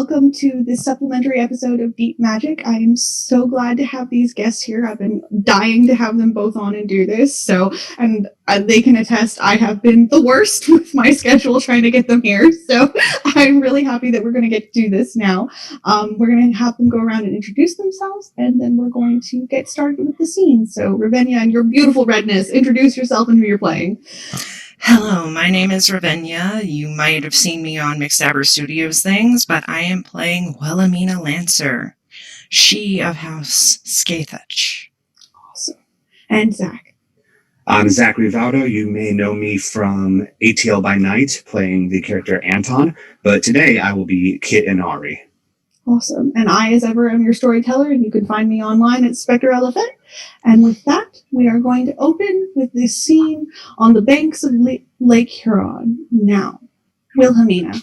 welcome to this supplementary episode of Deep Magic. I am so glad to have these guests here. I've been dying to have them both on and do this. And they can attest, I have been the worst with my schedule trying to get them here. So I'm really happy that we're going to get to do this now. We're going to have them go around and introduce themselves, and then we're going to get started with the scene. So Ravinia and your beautiful redness, introduce yourself and who you're playing. Hello, my name is Ravinia. You might have seen me on Mixabber Studios things, but I am playing Wilhelmina Lancer, she of House Scathach. Awesome. And Zach. I'm Zach Rivaldo. You may know me from ATL by Night, playing the character Anton, but today I will be Kit and Ari. Awesome. And I, as ever, am your storyteller, and you can find me online at Spectre Elephant. And with that, we are going to open with this scene on the banks of Lake Huron. Now, Wilhelmina,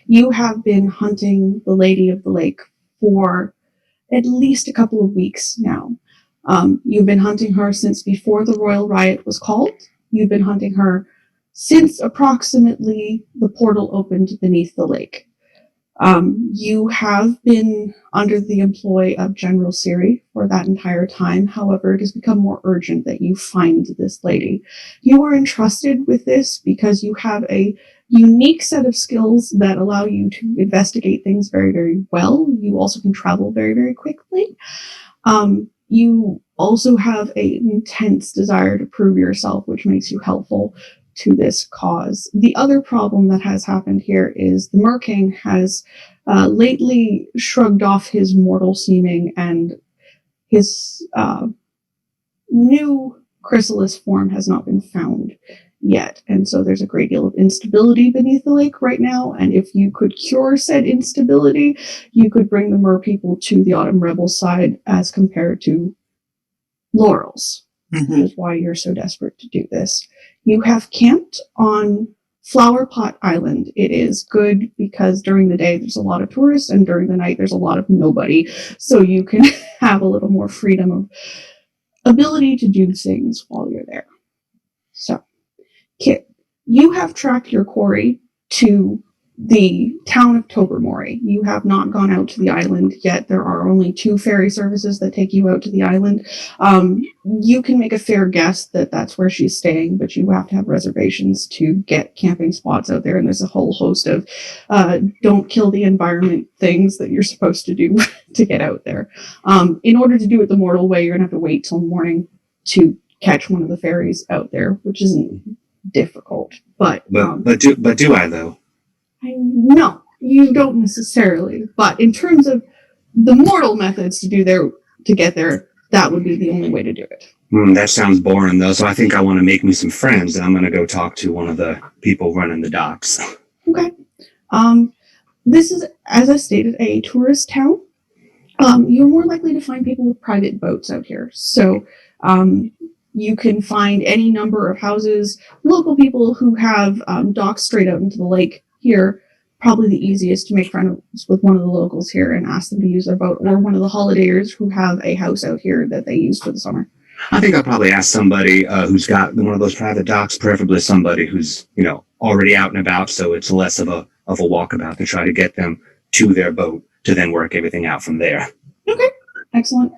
you have been hunting the Lady of the Lake for at least a couple of weeks now. You've been hunting her since before the Royal Riot was called. You've been hunting her since approximately the portal opened beneath the lake. You have been under the employ of General Siri for that entire time. However, it has become more urgent that you find this lady. You were entrusted with this because you have a unique set of skills that allow you to investigate things very, very well. You also can travel very, very quickly. You also have an intense desire to prove yourself, which makes you helpful to this cause. The other problem that has happened here is the Merking has lately shrugged off his mortal seeming, and his new chrysalis form has not been found yet. And so there's a great deal of instability beneath the lake right now, and if you could cure said instability, you could bring the Mer people to the Autumn Rebel side as compared to Laurel's. Which is why you're so desperate to do this. You have camped on Flower Pot Island. It is good because during the day there's a lot of tourists, and during the night there's a lot of nobody. So you can have a little more freedom of ability to do things while you're there. So, Kit, you have tracked your quarry to the town of Tobermory. You have not gone out to the island yet. There are only 2 ferry services that take you out to the island. You can make a fair guess that that's where she's staying, but you have to have reservations to get camping spots out there, and there's a whole host of don't kill the environment things that you're supposed to do to get out there. In order to do it the mortal way, you're going to have to wait till morning to catch one of the ferries out there, which isn't difficult. But do I, though? No, you don't necessarily. But in terms of the mortal methods to get there, that would be the only way to do it. That sounds boring, though. So I think I want to make me some friends, and I'm going to go talk to one of the people running the docks. Okay. This is, as I stated, a tourist town. You're more likely to find people with private boats out here. So you can find any number of houses, local people who have docks straight out into the lake. Here, probably the easiest to make friends with one of the locals here and ask them to use their boat, or one of the holidayers who have a house out here that they use for the summer. I think I'll probably ask somebody who's got one of those private docks, preferably somebody who's, already out and about, so it's less of a walkabout to try to get them to their boat to then work everything out from there. Okay, excellent.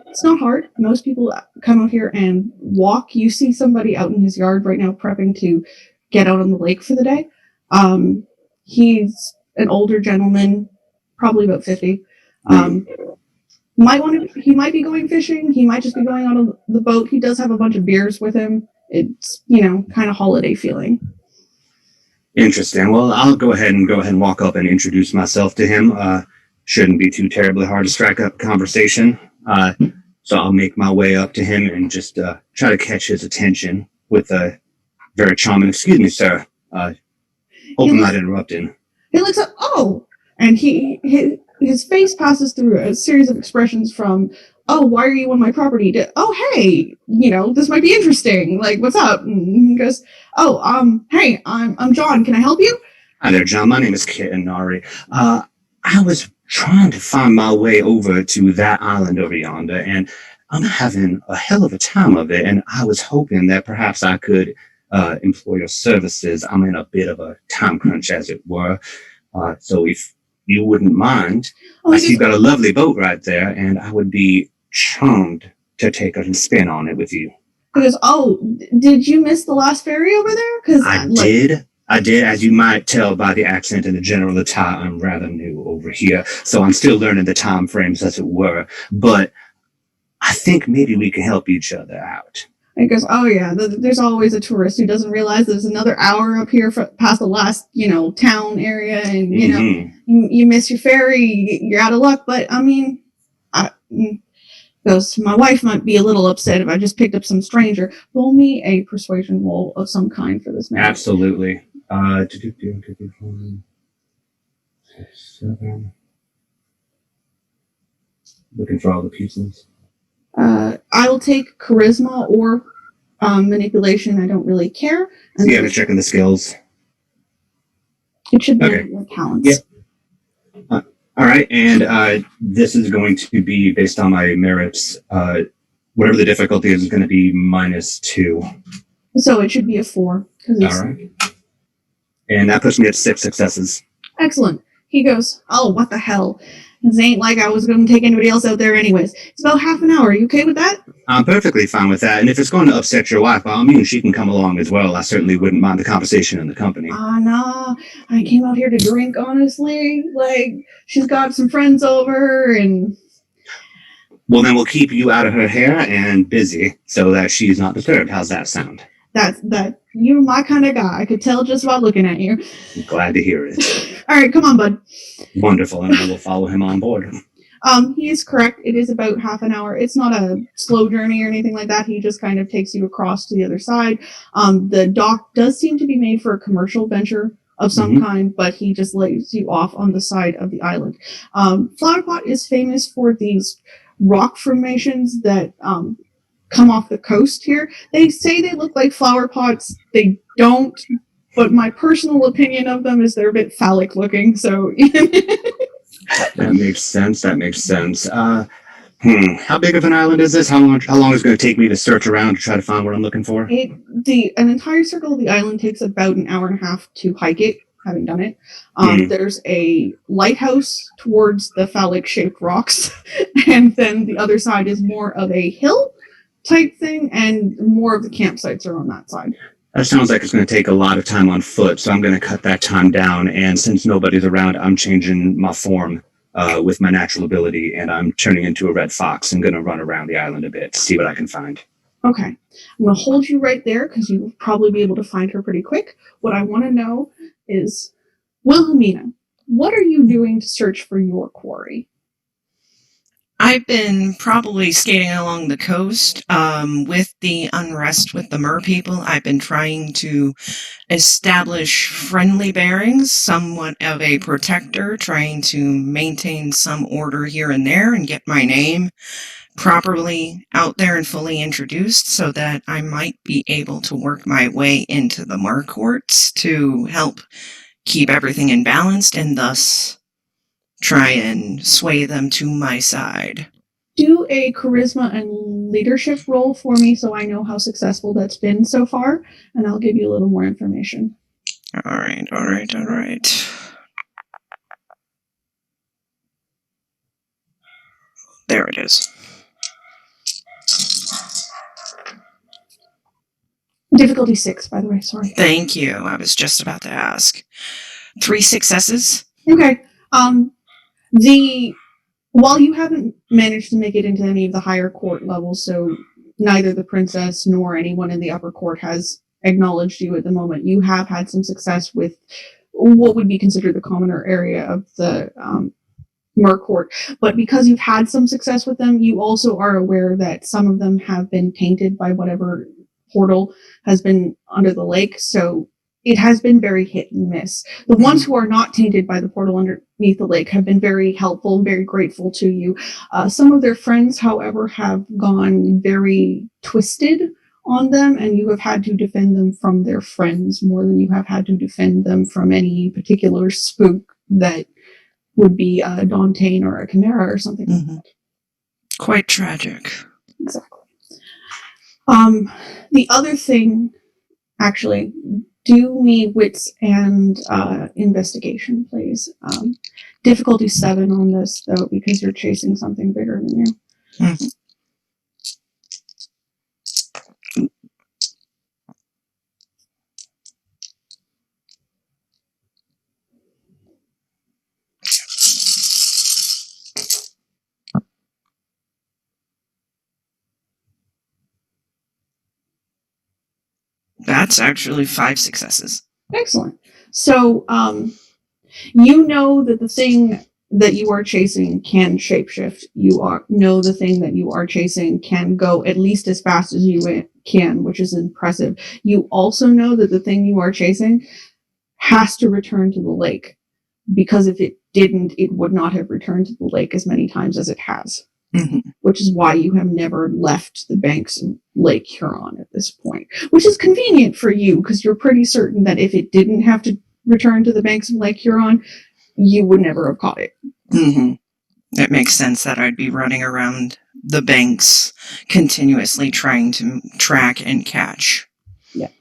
It's not hard. Most people come out here and walk. You see somebody out in his yard right now prepping to get out on the lake for the day. He's an older gentleman, probably about 50. He might be going fishing. He might just be going on the boat. He does have a bunch of beers with him. It's, kind of holiday feeling. Interesting. Well, I'll go ahead and walk up and introduce myself to him. Shouldn't be too terribly hard to strike up conversation. So I'll make my way up to him and just try to catch his attention with a very charming, "Excuse me, sir. Hope I'm not interrupting." He looks up, and his face passes through a series of expressions from, "Oh, why are you on my property?" to, "Oh, hey, this might be interesting. Like, what's up?" And he goes, "Hey, I'm John. Can I help you?" "Hi there, John. My name is Kit and Nari. I was trying to find my way over to that island over yonder, and I'm having a hell of a time of it, and I was hoping that perhaps I could employ your services. I'm in a bit of a time crunch, as it were. So if you wouldn't mind, Oh, I he see goes, you've got a lovely boat right there, and I would be charmed to take a spin on it with you. oh, did you miss the last ferry over there? Because I did. I did. As you might tell by the accent and the general attire, I'm rather new over here, so I'm still learning the time frames, as it were. But I think maybe we can help each other out. he goes, oh yeah, there's always a tourist who doesn't realize there's another hour up here past the last, town area, and you miss your ferry, you're out of luck. But I mean, goes, my wife might be a little upset if I just picked up some stranger. Roll me a persuasion roll of some kind for this man. Absolutely. 7. Looking for all the pieces. I will take charisma or manipulation. I don't really care. And Yeah, just checking the skills. It should be Okay. your talents. Yep. All right, and this is going to be based on my merits. Whatever the difficulty is going to be -2. So it should be a 4. All right. And that puts me at 6 successes. Excellent. He goes, oh, what the hell? This ain't like I was going to take anybody else out there anyways. It's about half an hour. Are you okay with that? I'm perfectly fine with that. And if it's going to upset your wife, by all means, she can come along as well. I certainly wouldn't mind the conversation and the company. No. I came out here to drink, honestly. Like, she's got some friends over and... Well, then we'll keep you out of her hair and busy so that she's not disturbed. How's that sound? That you're my kind of guy. I could tell just by looking at you. I'm glad to hear it. All right, come on, bud. Wonderful, and I will follow him on board. He is correct. It is about half an hour. It's not a slow journey or anything like that. He just kind of takes you across to the other side. The dock does seem to be made for a commercial venture of some kind, but he just lays you off on the side of the island. Flowerpot is famous for these rock formations that come off the coast here. They say they look like flower pots. They don't, but my personal opinion of them is they're a bit phallic looking. So that makes sense. How big of an island is this? How long is it going to take me to search around to try to find what I'm looking for? An entire circle of the island takes about an hour and a half to hike it, having done it. There's a lighthouse towards the phallic shaped rocks, and then the other side is more of a hill type thing, and more of the campsites are on that side. That sounds like it's going to take a lot of time on foot, so I'm going to cut that time down. And since nobody's around, I'm changing my form with my natural ability, and I'm turning into a red fox and going to run around the island a bit to see what I can find. Okay. I'm going to hold you right there because you'll probably be able to find her pretty quick. What I want to know is, Wilhelmina, what are you doing to search for your quarry? I've been probably skating along the coast with the unrest with the mer people. I've been trying to establish friendly bearings, somewhat of a protector, trying to maintain some order here and there and get my name properly out there and fully introduced so that I might be able to work my way into the mer courts to help keep everything in balance and thus try and sway them to my side. Do a charisma and leadership roll for me so I know how successful that's been so far, and I'll give you a little more information. All right. There it is. Difficulty 6, by the way, sorry. Thank you. I was just about to ask. 3 successes. Okay. While you haven't managed to make it into any of the higher court levels, so neither the princess nor anyone in the upper court has acknowledged you at the moment, you have had some success with what would be considered the commoner area of the mer court. But because you've had some success with them, you also are aware that some of them have been tainted by whatever portal has been under the lake. So it has been very hit and miss. The ones who are not tainted by the portal underneath the lake have been very helpful and very grateful to you. Some of their friends, however, have gone very twisted on them, and you have had to defend them from their friends more than you have had to defend them from any particular spook that would be a Dantain or a Chimera or something like that. Quite tragic. Exactly. The other thing, actually, Do me wits and investigation, please. Difficulty 7 on this, though, because you're chasing something bigger than you. Mhm. That's actually 5 successes. Excellent. So, you know that the thing that you are chasing can shapeshift. Know the thing that you are chasing can go at least as fast as you can, which is impressive. You also know that the thing you are chasing has to return to the lake, because if it didn't, it would not have returned to the lake as many times as it has. Mm-hmm. Which is why you have never left the banks of Lake Huron at this point, which is convenient for you because you're pretty certain that if it didn't have to return to the banks of Lake Huron, you would never have caught it. Mm-hmm. It makes sense that I'd be running around the banks continuously trying to track and catch. Yeah.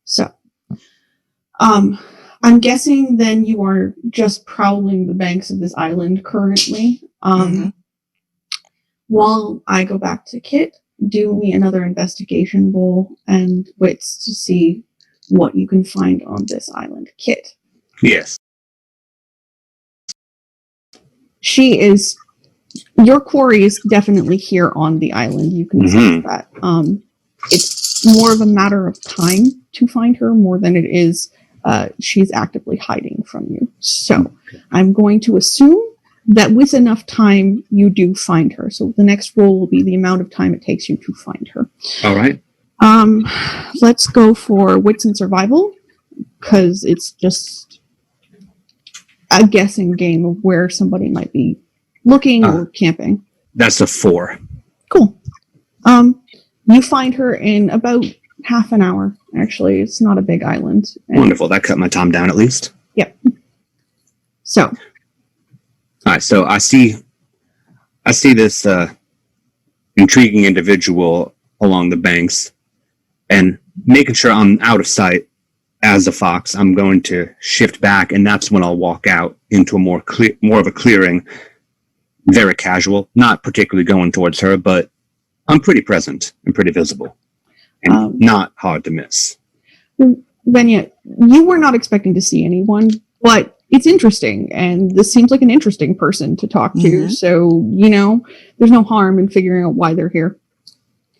So, I'm guessing then you are just prowling the banks of this island currently. Mm-hmm. While I go back to Kit, do me another investigation roll and wits to see what you can find on this island. Kit. Yes. Your quarry is definitely here on the island. You can see that. It's more of a matter of time to find her more than it is she's actively hiding from you. So I'm going to assume that with enough time, you do find her. So the next roll will be the amount of time it takes you to find her. All right. Let's go for wits and survival, because it's just a guessing game of where somebody might be looking or camping. That's a 4. Cool. You find her in about half an hour, actually. It's not a big island. Wonderful. That cut my time down at least. Yep. So. All right. So I see this intriguing individual along the banks, and making sure I'm out of sight as a fox, I'm going to shift back, and that's when I'll walk out into a more of a clearing, very casual, not particularly going towards her, but I'm pretty present and pretty visible, and not hard to miss. Vignette, you were not expecting to see anyone, but it's interesting, and this seems like an interesting person to talk to, so, there's no harm in figuring out why they're here.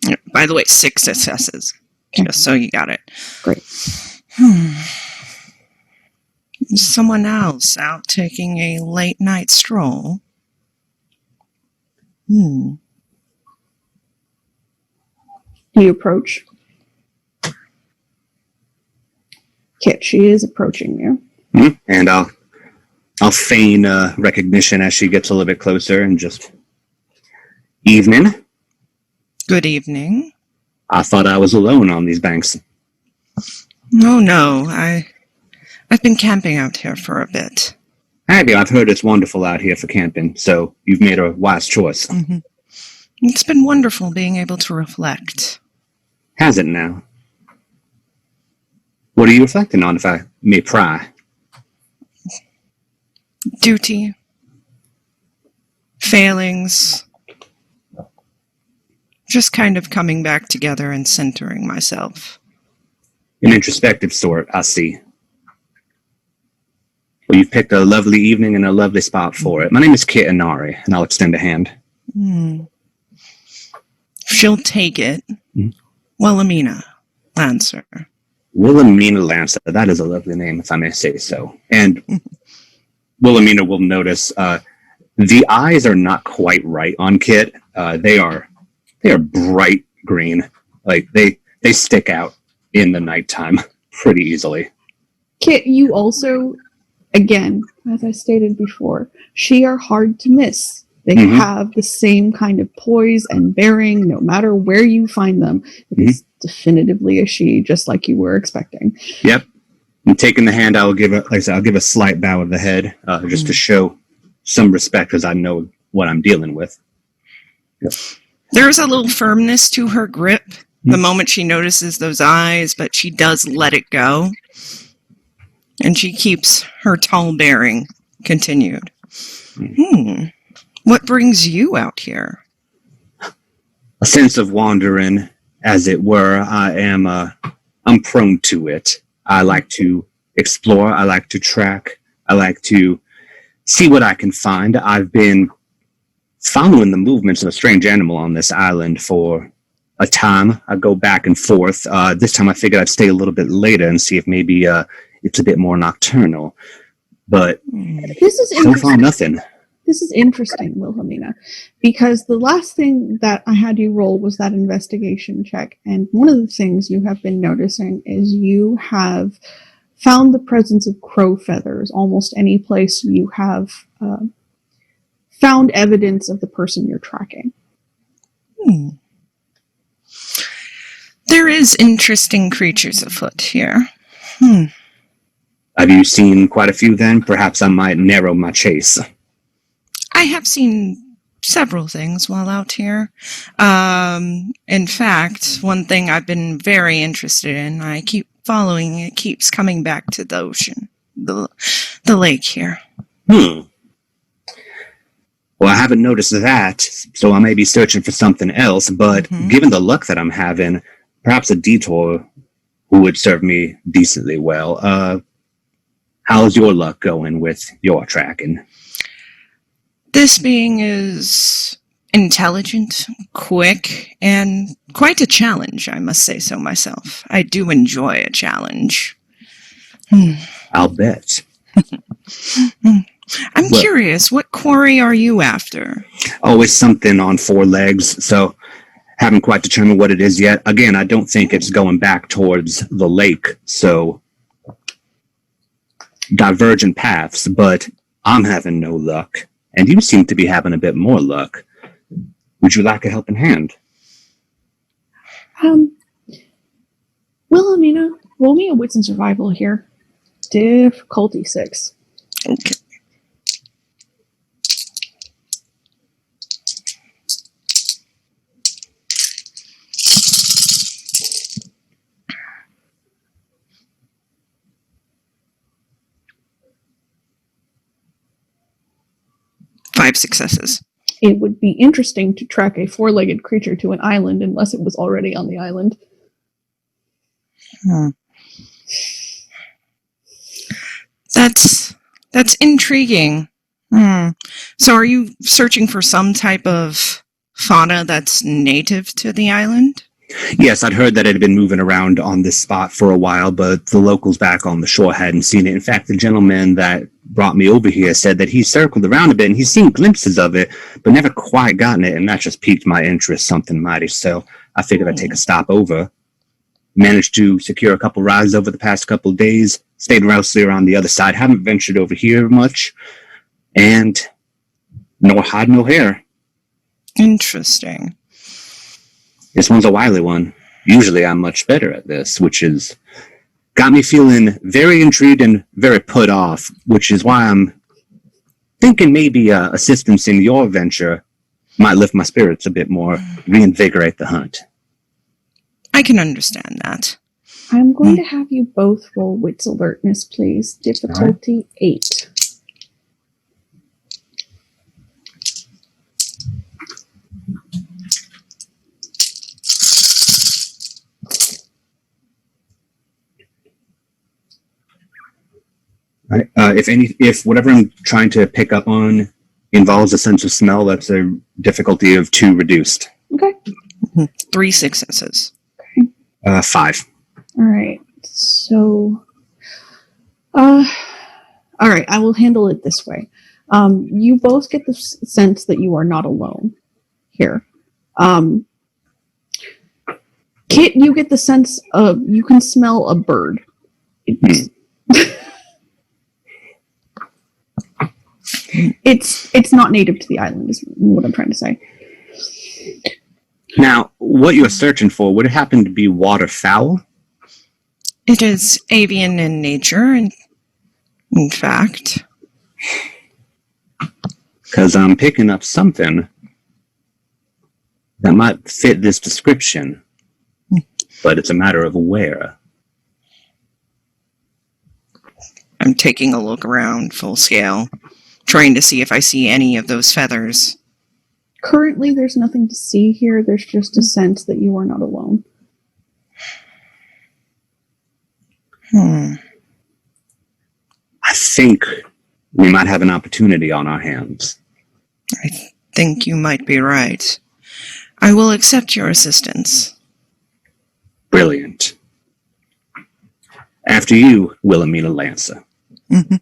Yeah, by the way, 6 successes, just so you got it. Great. Someone else out taking a late night stroll. Do you approach? Kit, she is approaching you. And I'll feign recognition as she gets a little bit closer, and just, evening. Good evening. I thought I was alone on these banks. Oh no, I've been camping out here for a bit. Abby, I've heard it's wonderful out here for camping, so you've made a wise choice. Mm-hmm. It's been wonderful being able to reflect. Has it now? What are you reflecting on, if I may pry? Duty. Failings. Just kind of coming back together and centering myself. An introspective sort, I see. Well, you've picked a lovely evening and a lovely spot for it. My name is Kit Inari, and I'll extend a hand. She'll take it. Wilhelmina Lancer. Wilhelmina Lancer. That is a lovely name, if I may say so. And Wilhelmina will notice the eyes are not quite right on Kit. They are bright green. Like they stick out in the nighttime pretty easily. Kit, you also, again, as I stated before, she are hard to miss. They have the same kind of poise and bearing, no matter where you find them. It's definitively a she, just like you were expecting. Yep. And taking the hand, I'll give a slight bow of the head, just to show some respect, because I know what I'm dealing with. Yep. There's a little firmness to her grip the moment she notices those eyes, but she does let it go. And she keeps her tall bearing continued. What brings you out here? A sense of wandering, as it were. I'm prone to it. I like to explore. I like to track. I like to see what I can find. I've been following the movements of a strange animal on this island for a time. I go back and forth. This time I figured I'd stay a little bit later and see if maybe it's a bit more nocturnal. But This is so far, nothing. This is interesting, Wilhelmina, because the last thing that I had you roll was that investigation check. And one of the things you have been noticing is you have found the presence of crow feathers almost any place you have found evidence of the person you're tracking. There is interesting creatures afoot here. Have you seen quite a few then? Perhaps I might narrow my chase. I have seen several things while out here. In fact, one thing I've been very interested in, I keep following, it keeps coming back to the ocean, the lake here. Well, I haven't noticed that, so I may be searching for something else, but given the luck that I'm having, perhaps a detour would serve me decently well. How's your luck going with your tracking? This being is intelligent, quick, and quite a challenge, I must say so myself. I do enjoy a challenge. I'll bet. I'm curious, what quarry are you after? Always something on four legs, so haven't quite determined what it is yet. Again, I don't think it's going back towards the lake, so divergent paths, but I'm having no luck. And you seem to be having a bit more luck. Would you like a helping hand? Wilhelmina, roll me a wits and survival here. Difficulty 6. Okay. Five successes. It would be interesting to track a four-legged creature to an island unless it was already on the island. That's intriguing. So are you searching for some type of fauna that's native to the island? Yes, I'd heard that it had been moving around on this spot for a while, but the locals back on the shore hadn't seen it. In fact, the gentleman that brought me over here said that he circled around a bit and he's seen glimpses of it, but never quite gotten it, and that just piqued my interest something mighty. So I figured I'd take a stop over. Managed to secure a couple rides over the past couple of days, stayed mostly around the other side, haven't ventured over here much, and no hide, no hair. Interesting. This one's a wily one. Usually I'm much better at this, which has got me feeling very intrigued and very put off, which is why I'm thinking maybe assistance in your venture might lift my spirits a bit more, reinvigorate the hunt. I can understand that. I'm going to have you both roll wits alertness, please. Difficulty 8. Right. If whatever I'm trying to pick up on involves a sense of smell, that's a difficulty of 2 reduced. Okay. 3 successes. 5. All right. So, all right. I will handle it this way. You both get the sense that you are not alone here. Kit, you get the sense of you can smell a bird. It's not native to the island, is what I'm trying to say. Now, what you're searching for, would it happen to be waterfowl? It is avian in nature, and in fact. Because I'm picking up something that might fit this description. but it's a matter of where. I'm taking a look around full scale, trying to see if I see any of those feathers. Currently, there's nothing to see here. There's just a sense that you are not alone. Hmm. I think we might have an opportunity on our hands. I think you might be right. I will accept your assistance. Brilliant. After you, Wilhelmina Lancer. Mm-hmm.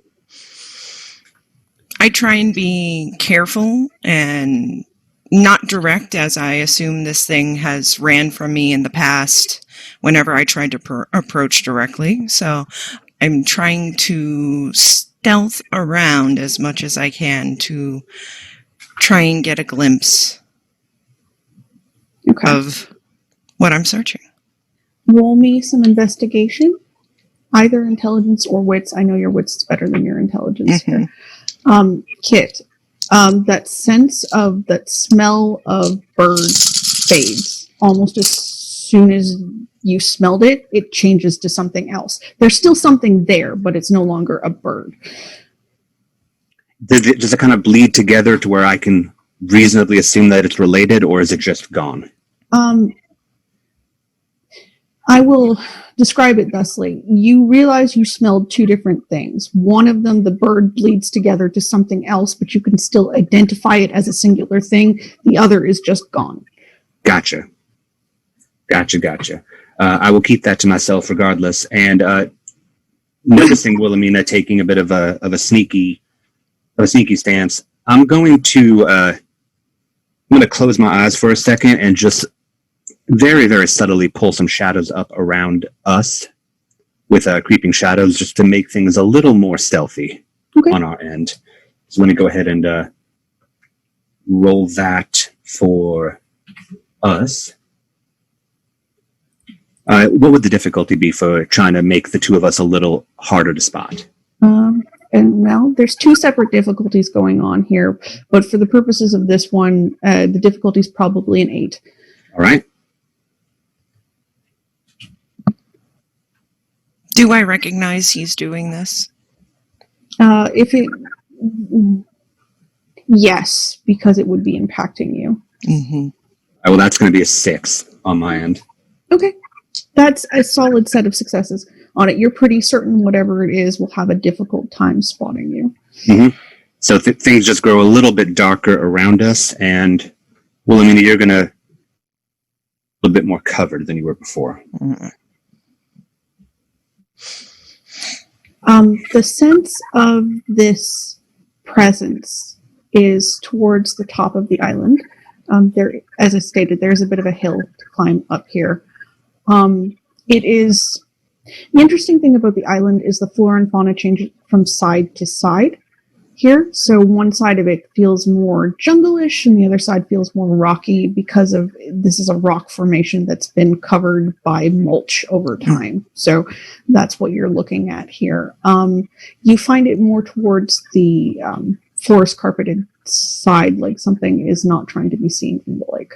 I try and be careful and not direct, as I assume this thing has ran from me in the past whenever I tried to approach directly. So I'm trying to stealth around as much as I can to try and get a glimpse of what I'm searching. Roll me some investigation, either intelligence or wits. I know your wits is better than your intelligence here. Kit, that sense of that smell of bird fades almost as soon as you smelled it. It changes to something else. There's still something there, but it's no longer a bird. Does it kind of bleed together to where I can reasonably assume that it's related, or is it just gone? I will describe it thusly. You realize you smelled two different things. One of them, the bird bleeds together to something else, but you can still identify it as a singular thing. The other is just gone. Gotcha. I will keep that to myself regardless. And noticing Wilhelmina taking a bit of a sneaky stance, I'm going to close my eyes for a second and just very, very subtly pull some shadows up around us with creeping shadows, just to make things a little more stealthy on our end. So let me go ahead and roll that for us. What would the difficulty be for trying to make the two of us a little harder to spot? And well, there's two separate difficulties going on here, but for the purposes of this one, the difficulty is probably an 8. All right. Do I recognize he's doing this? Yes, because it would be impacting you. Mm-hmm. Well, that's going to be a 6 on my end. Okay. That's a solid set of successes on it. You're pretty certain whatever it is will have a difficult time spotting you. Mm-hmm. So things just grow a little bit darker around us, and Wilhelmina, you're going to a little bit more covered than you were before. Mm-hmm. The sense of this presence is towards the top of the island. There, as I stated, there's a bit of a hill to climb up here. It is the interesting thing about the island is the flora and fauna change from side to side here. So one side of it feels more jungle-ish and the other side feels more rocky because of this is a rock formation that's been covered by mulch over time. So that's what you're looking at here. You find it more towards the forest carpeted side, like something is not trying to be seen from the lake.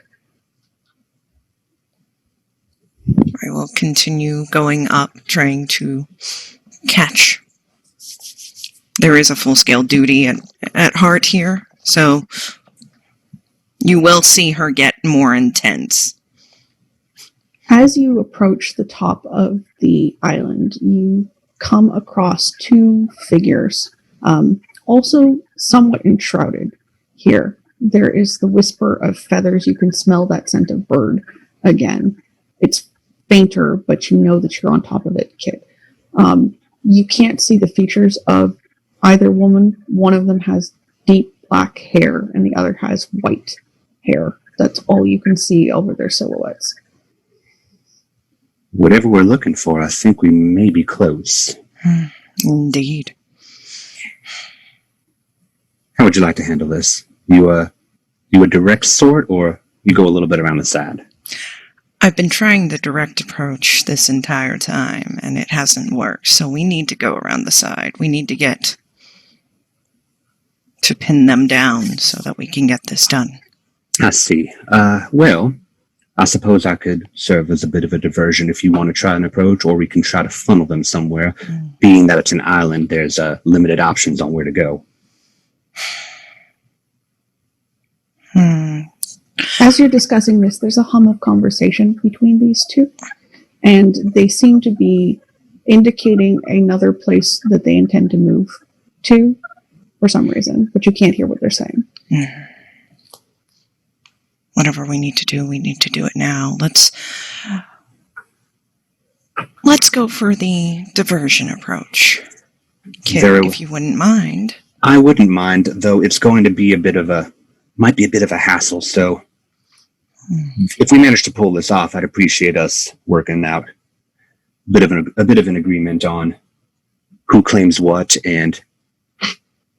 I will continue going up, trying to catch. There is a full-scale duty at heart here, so you will see her get more intense. As you approach the top of the island, you come across two figures, also somewhat enshrouded here. There is the whisper of feathers. You can smell that scent of bird again. It's fainter, but you know that you're on top of it, Kit. You can't see the features of either woman. One of them has deep black hair and the other has white hair. That's all you can see over their silhouettes. Whatever we're looking for, I think we may be close. Indeed. How would you like to handle this? You a direct sort, or you go a little bit around the side? I've been trying the direct approach this entire time, and it hasn't worked, so we need to go around the side. We need to get to pin them down so that we can get this done. I see. Well, I suppose I could serve as a bit of a diversion if you want to try an approach, or we can try to funnel them somewhere. Being that it's an island, there's limited options on where to go. As you're discussing this, there's a hum of conversation between these two, and they seem to be indicating another place that they intend to move to for some reason, but you can't hear what they're saying. Whatever we need to do it now. Let's go for the diversion approach. Kit, if you wouldn't mind. I wouldn't mind, though it's going to be might be a bit of a hassle, so if we manage to pull this off, I'd appreciate us working out a bit of an agreement on who claims what and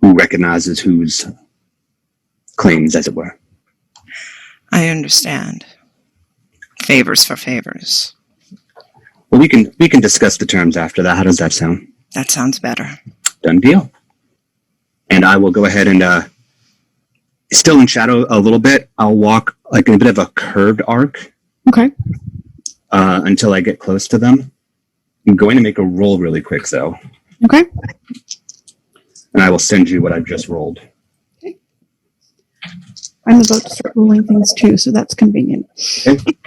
who recognizes whose claims, as it were. I understand. Favors for favors. Well, we can discuss the terms after that. How does that sound? That sounds better. Done deal. And I will go ahead and, still in shadow a little bit, I'll walk like in a bit of a curved arc. Okay. Until I get close to them. I'm going to make a roll really quick, though. Okay. And I will send you what I've just rolled. Okay. I'm about to start rolling things too, so that's convenient. Okay.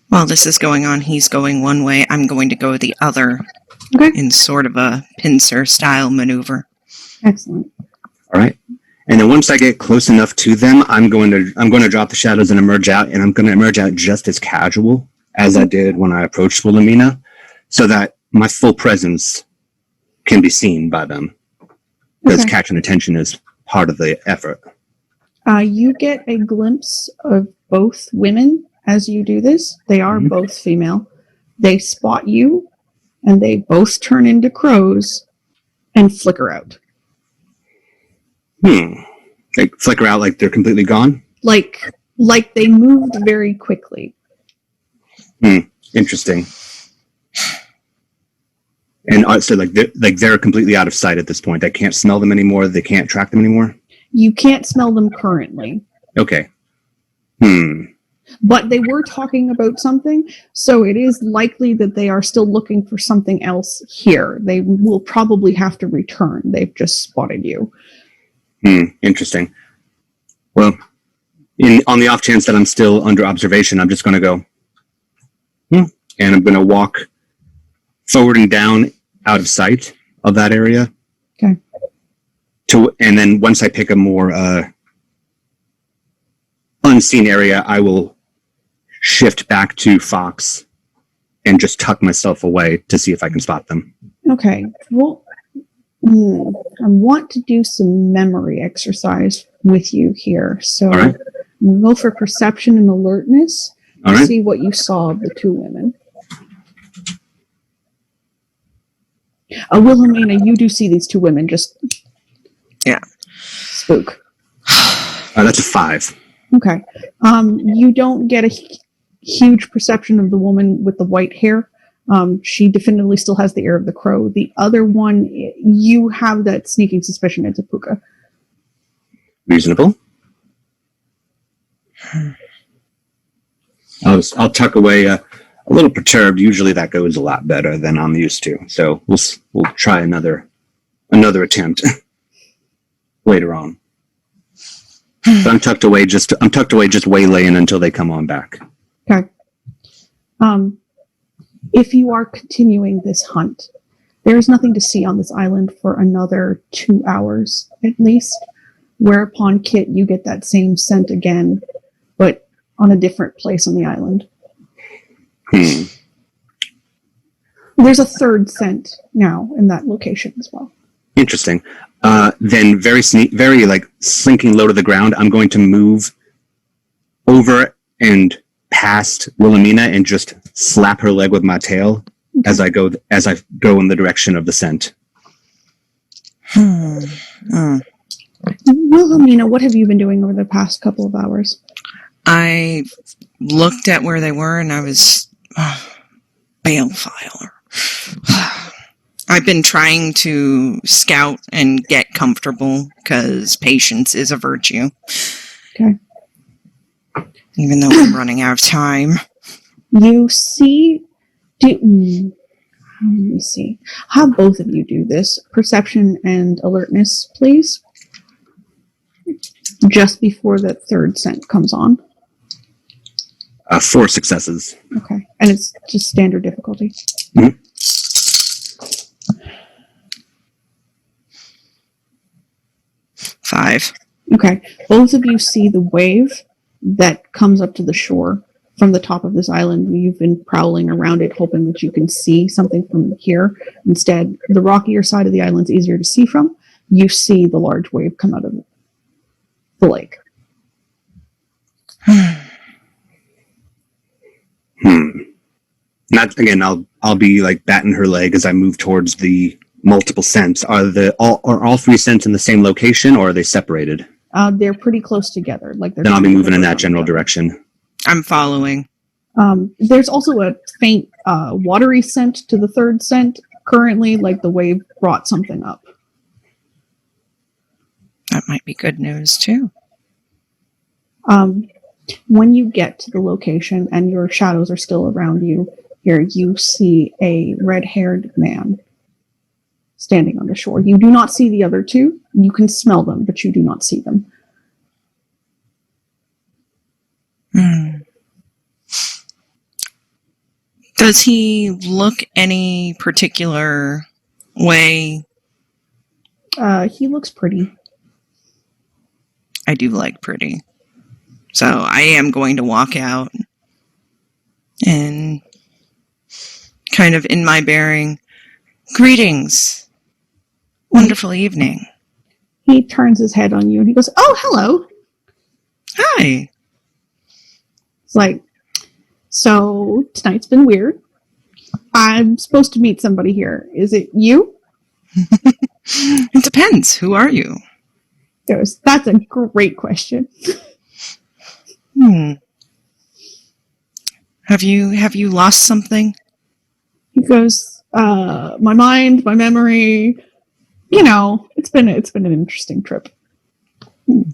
While this is going on, he's going one way, I'm going to go the other. Okay. In sort of a pincer style maneuver. Excellent. All right. And then once I get close enough to them, I'm going to drop the shadows and emerge out, and I'm going to emerge out just as casual as I did when I approached Wilhelmina, so that my full presence can be seen by them. Because catching attention is part of the effort. You get a glimpse of both women as you do this. They are both female. They spot you, and they both turn into crows and flicker out. Like flicker out like they're completely gone? Like they moved very quickly. Interesting. And so they're completely out of sight at this point. I can't smell them anymore. They can't track them anymore? You can't smell them currently. Okay. But they were talking about something, so it is likely that they are still looking for something else here. They will probably have to return. They've just spotted you. Interesting. Well, on the off chance that I'm still under observation, I'm just going to go, and I'm going to walk forward and down out of sight of that area. Okay. And then once I pick a more unseen area, I will shift back to Fox and just tuck myself away to see if I can spot them. Okay. Well, I want to do some memory exercise with you here. So All right. we'll go for perception and alertness All to right. see what you saw of the two women. Wilhelmina, you do see these two women just spook. That's a 5. Okay. You don't get a huge perception of the woman with the white hair. She definitively still has the air of the crow. The other one, you have that sneaking suspicion it's a puka. Reasonable. I'll tuck away a little perturbed. Usually that goes a lot better than I'm used to. So we'll try another attempt later on. So I'm tucked away just waylaying until they come on back. Okay. If you are continuing this hunt, there is nothing to see on this island for another 2 hours at least. Whereupon, Kit, you get that same scent again, but on a different place on the island. There's a third scent now in that location as well. Interesting. Then very like slinking low to the ground, I'm going to move over and past Wilhelmina and just slap her leg with my tail as I go in the direction of the scent. Wilhelmina, what have you been doing over the past couple of hours? I looked at where they were and I was Balefile. I've been trying to scout and get comfortable because patience is a virtue. Okay. Even though I'm running out of time. You see... let me see. Have both of you do this. Perception and alertness, please. Just before the third scent comes on. 4 successes. Okay. And it's just standard difficulty. Mm-hmm. 5. Okay. Both of you see the wave that comes up to the shore from the top of this island. You've been prowling around it, hoping that you can see something from here. Instead, the rockier side of the island's easier to see from. You see the large wave come out of the lake. Not again. I'll be like batting her leg as I move towards the multiple scents. Are all 3 scents in the same location, or are they separated? They're pretty close together. Then I'll be moving in that general direction. I'm following. There's also a faint watery scent to the third scent. Currently, like the wave brought something up. That might be good news, too. When you get to the location and your shadows are still around you, here you see a red-haired man standing on the shore. You do not see the other 2. You can smell them, but you do not see them. Does he look any particular way? He looks pretty. I do like pretty. So I am going to walk out and kind of in my bearing, greetings. Wonderful evening. He turns his head on you and he goes, "Oh, hello." Hi. It's like, so tonight's been weird. I'm supposed to meet somebody here. Is it you? It depends. Who are you? He goes, "That's a great question." Have you lost something? He goes, my mind, my memory, it's been an interesting trip. He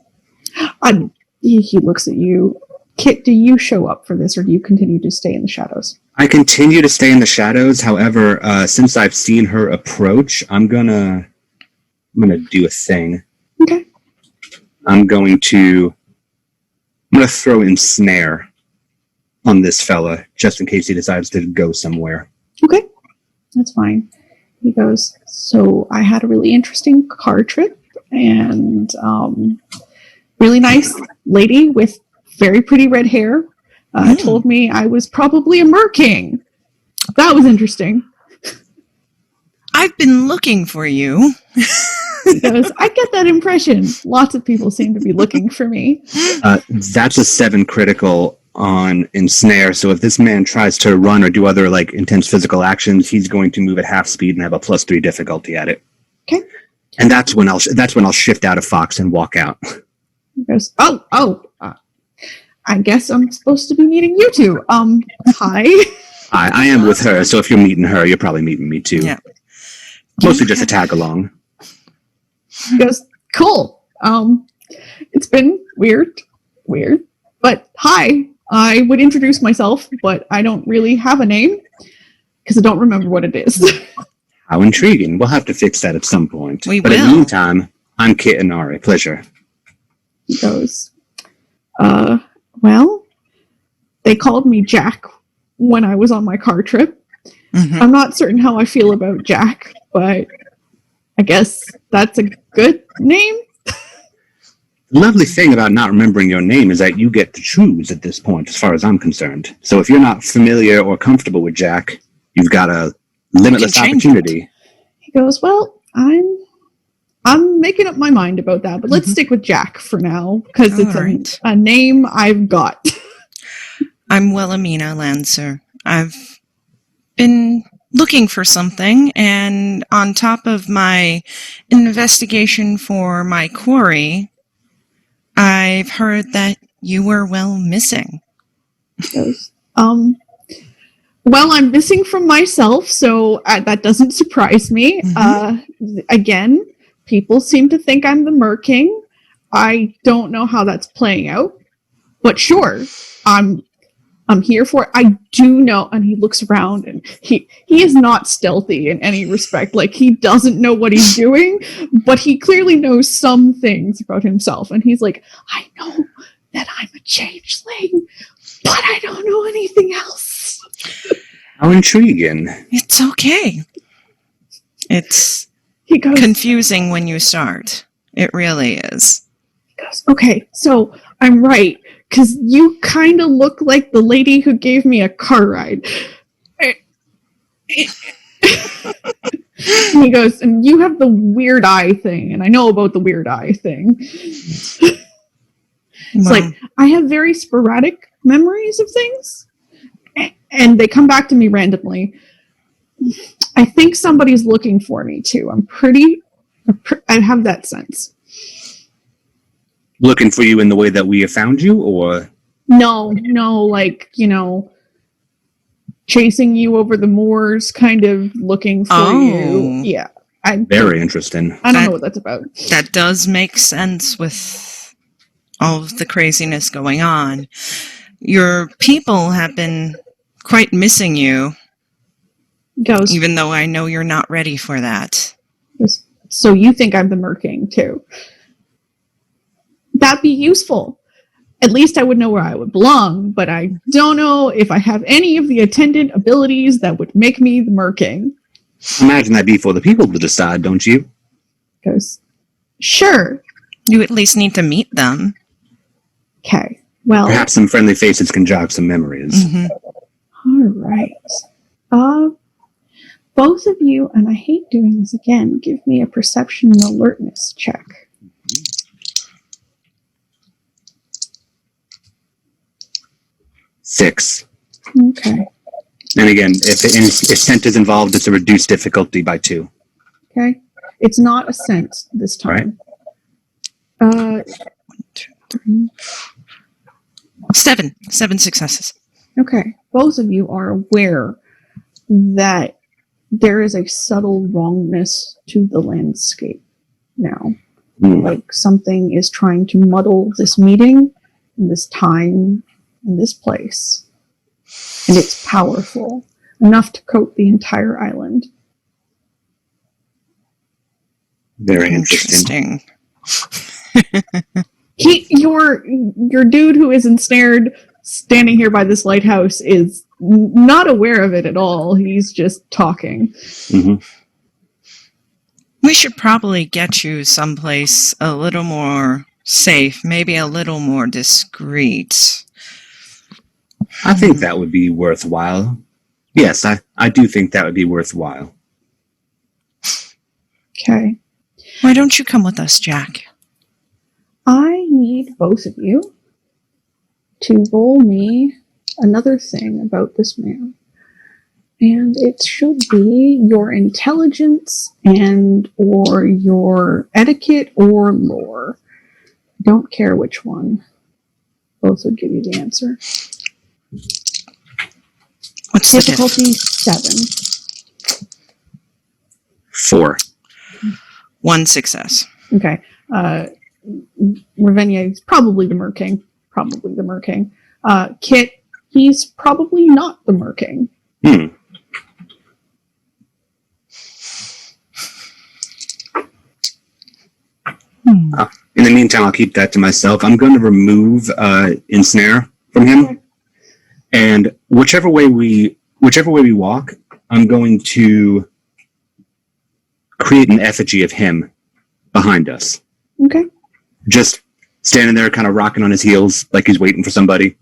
looks at you. Kit, do you show up for this, or do you continue to stay in the shadows? I continue to stay in the shadows. However, since I've seen her approach, I'm gonna do a thing. Okay. I'm gonna throw ensnare on this fella, just in case he decides to go somewhere. Okay. That's fine. He goes, "So I had a really interesting car trip, and really nice lady with very pretty red hair told me I was probably a merking. That was interesting." I've been looking for you. He goes, "I get that impression. Lots of people seem to be looking for me." That's a 7 critical on ensnare. So if this man tries to run or do other like intense physical actions, he's going to move at half speed and have a +3 difficulty at it. Okay. And that's when I'll shift out of Fox and walk out. He goes, I guess I'm supposed to be meeting you two. Hi. I am with her, so if you're meeting her, you're probably meeting me too. Yeah. Mostly just a tag along. He goes, "Cool. It's been weird, but hi. I would introduce myself, but I don't really have a name because I don't remember what it is." How intriguing. We'll have to fix that at some point. We but will. in the meantime, I'm Kit Inari. Pleasure. He goes, well, they called me Jack when I was on my car trip. Mm-hmm. I'm not certain how I feel about Jack, but I guess that's a good name. The lovely thing about not remembering your name is that you get to choose at this point, as far as I'm concerned. So if you're not familiar or comfortable with Jack, you've got a limitless opportunity. He goes, "Well, I'm making up my mind about that, but let's stick with Jack for now, because it's a name I've got." I'm Wilhelmina Lancer. I've been looking for something, and on top of my investigation for my quarry, I've heard that you were missing. He goes, Well, I'm missing from myself, so that doesn't surprise me. Again, people seem to think I'm the Merking. I don't know how that's playing out, but sure, I'm here for it. I do know, and he looks around, and he is not stealthy in any respect. Like, he doesn't know what he's doing, but he clearly knows some things about himself. And he's like, I know that I'm a changeling, but I don't know anything else. How intriguing. It's okay. It's He goes, confusing when you start. It really is. He goes, okay, so I'm right, because you kind of look like the lady who gave me a car ride. And he goes, and you have the weird eye thing, and I know about the weird eye thing. It's like, I have very sporadic memories of things, and they come back to me randomly. I think somebody's looking for me, too. I have that sense. Looking for you in the way that we have found you, or? No, like, chasing you over the moors, kind of looking for you. Yeah. Very interesting. I don't know what that's about. That does make sense with all of the craziness going on. Your people have been quite missing you. Goes, even though I know you're not ready for that. So you think I'm the Merking, too. That'd be useful. At least I would know where I would belong, but I don't know if I have any of the attendant abilities that would make me the Merking. Imagine that'd be for the people to decide, don't you? Goes, sure. You at least need to meet them. Okay, well... Perhaps some friendly faces can jog some memories. All right. Both of you, and I hate doing this again, give me a perception and alertness check. Six. Okay. And again, if scent is involved, it's a reduced difficulty by 2. Okay. It's not a sense this time. Right. 1, 2, 3, 7. 7 successes. Okay. Both of you are aware that there is a subtle wrongness to the landscape now. Like something is trying to muddle this meeting, and this time, and this place. And it's powerful, enough to coat the entire island. Very interesting. Your dude who is ensnared, standing here by this lighthouse, is not aware of it at all. He's just talking. We should probably get you someplace a little more safe, maybe a little more discreet. I think that would be worthwhile. Yes, I do think that would be worthwhile. Okay. Why don't you come with us, Jack? I need both of you to roll me another thing about this man. And it should be your intelligence and or your etiquette or lore. Don't care which one. Both would give you the answer. What's difficulty? 7. 4. 1 success. Okay. Ravinia is probably the Merking. Kit, he's probably not the Merking. In the meantime, I'll keep that to myself. I'm going to remove Ensnare from him. And whichever way we walk, I'm going to create an effigy of him behind us. Okay. Just standing there, kind of rocking on his heels, like he's waiting for somebody.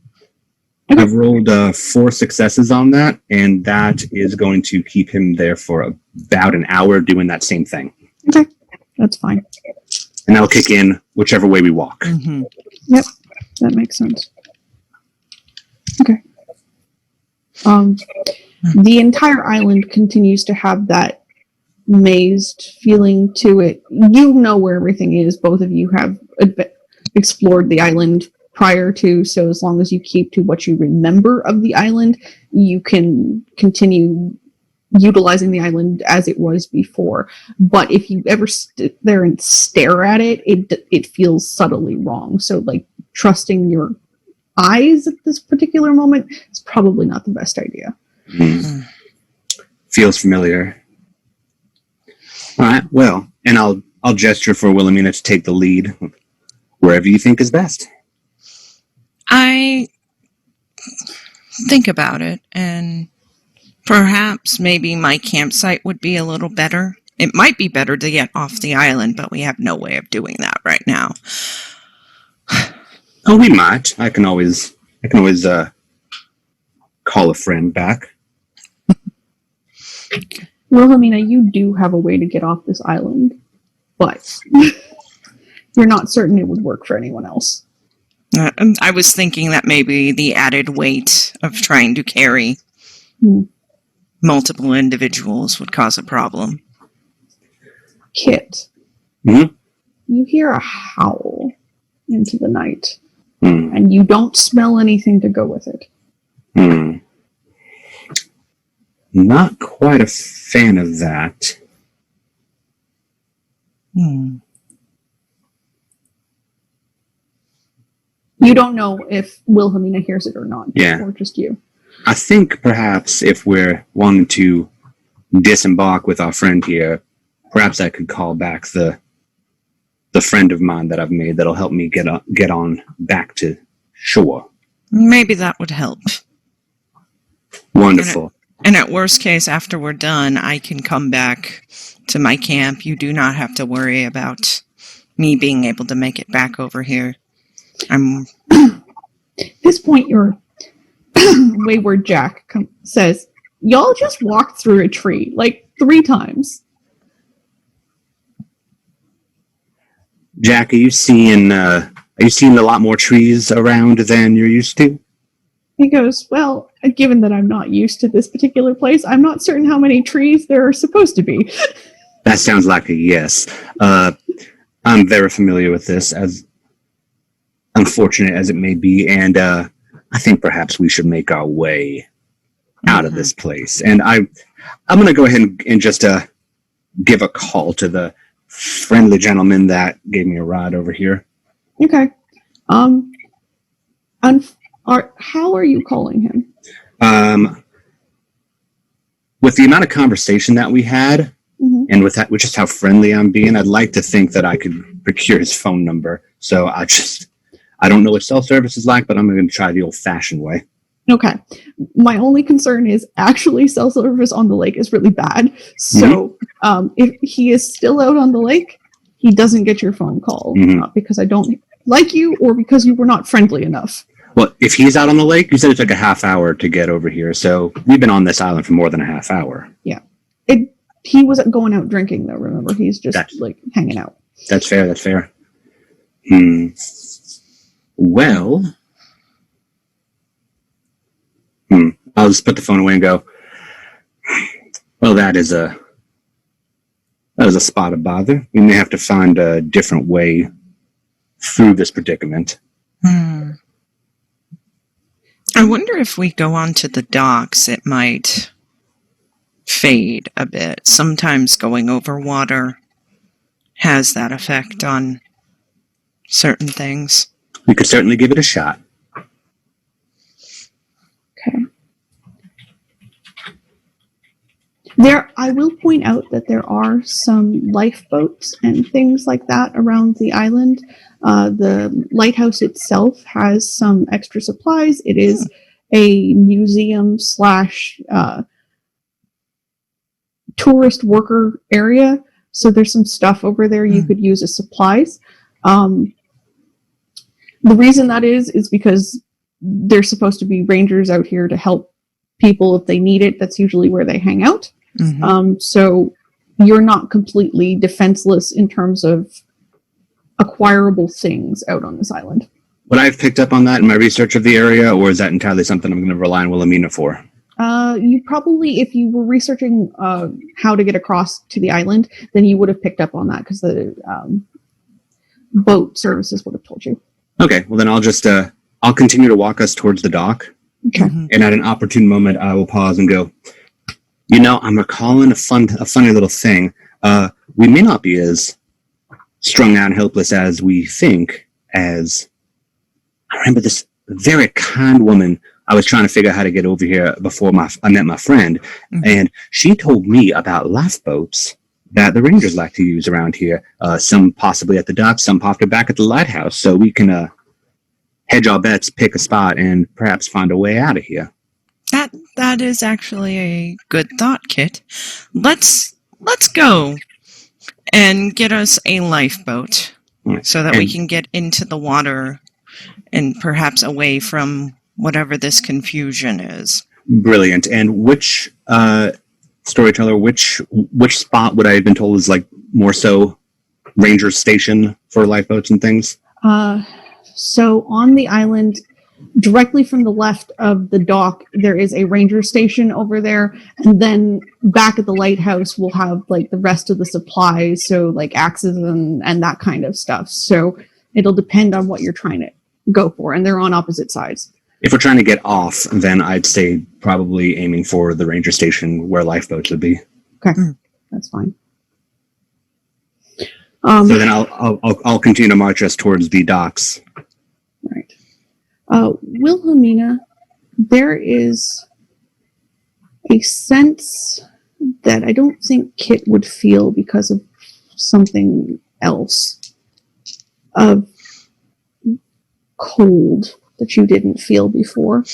Okay. I've rolled 4 successes on that, and that is going to keep him there for about an hour doing that same thing. Okay, that's fine. And that'll kick in whichever way we walk. Yep, that makes sense. Okay. The entire island continues to have that mazed feeling to it. You know where everything is. Both of you have explored the island prior to, so as long as you keep to what you remember of the island, you can continue utilizing the island as it was before. But if you ever sit there and stare at it, it feels subtly wrong. So, like, trusting your eyes at this particular moment is probably not the best idea. Feels familiar. All right, well, and I'll gesture for Wilhelmina to take the lead wherever you think is best. I think about it, and perhaps maybe my campsite would be a little better. It might be better to get off the island, but we have no way of doing that right now. Oh, we might. I can always call a friend back. Wilhelmina, you do have a way to get off this island, but you're not certain it would work for anyone else. I was thinking that maybe the added weight of trying to carry multiple individuals would cause a problem. Kit, Mm-hmm. you hear a howl into the night, and you don't smell anything to go with it. Not quite a fan of that. You don't know if Wilhelmina hears it or not, Yeah. or just you. I think perhaps if we're wanting to disembark with our friend here, perhaps I could call back the friend of mine that I've made that'll help me get on back to shore. Maybe that would help. Wonderful. And at worst case, after we're done, I can come back to my camp. You do not have to worry about me being able to make it back over here. At this point, your wayward Jack says, "Y'all just walked through a tree like 3 times." Jack, are you seeing a lot more trees around than you're used to? He goes, "Well, given that I'm not used to this particular place, I'm not certain how many trees there are supposed to be." That sounds like a yes. I'm very familiar with this, as unfortunate as it may be, and I think perhaps we should make our way out of this place. And I'm going to go ahead and just give a call to the friendly gentleman that gave me a ride over here. Okay. How are you calling him? With the amount of conversation that we had, and with just how friendly I'm being, I'd like to think that I could procure his phone number. So I don't know what self-service is like, but I'm going to try the old-fashioned way. Okay. My only concern is actually self-service on the lake is really bad. So if he is still out on the lake, he doesn't get your phone call. Not because I don't like you or because you were not friendly enough. Well, if he's out on the lake, you said it took a half hour to get over here. So we've been on this island for more than a half hour. Yeah. He wasn't going out drinking, though, remember? He's just, hanging out. That's fair, that's fair. Well... I'll just put the phone away and go, well, that is a spot of bother. We may have to find a different way through this predicament. I wonder if we go onto the docks, it might fade a bit. Sometimes going over water has that effect on certain things. We could certainly give it a shot. Okay. I will point out that there are some lifeboats and things like that around the island. The lighthouse itself has some extra supplies. It is a museum / tourist worker area, so there's some stuff over there you could use as supplies. The reason that is because there's supposed to be rangers out here to help people if they need it. That's usually where they hang out. So you're not completely defenseless in terms of acquirable things out on this island. Would I have picked up on that in my research of the area, or is that entirely something I'm going to rely on Wilhelmina for? You probably, if you were researching how to get across to the island, then you would have picked up on that because the boat services would have told you. Okay, well then I'll continue to walk us towards the dock. Okay. And at an opportune moment, I will pause and go, you know, I'm recalling a funny little thing. We may not be as strung out and helpless as we think. As I remember this very kind woman. I was trying to figure out how to get over here before I met my friend, and she told me about lifeboats that the Rangers like to use around here. Some possibly at the dock, some possibly back at the lighthouse, so we can hedge our bets, pick a spot, and perhaps find a way out of here. That is actually a good thought, Kit. Let's go and get us a lifeboat so that we can get into the water and perhaps away from whatever this confusion is. Brilliant. And which storyteller, which spot would I have been told is like more so ranger station for lifeboats and things? So on the island, directly from the left of the dock, there is a ranger station over there, and then back at the lighthouse we'll have like the rest of the supplies, so like axes and that kind of stuff. So it'll depend on what you're trying to go for, and they're on opposite sides. If we're trying to get off, then I'd say probably aiming for the ranger station where lifeboats would be. Okay, that's fine. So then I'll continue to march us towards the docks. Right. Wilhelmina, there is a sense that I don't think Kit would feel because of something else, of cold that you didn't feel before.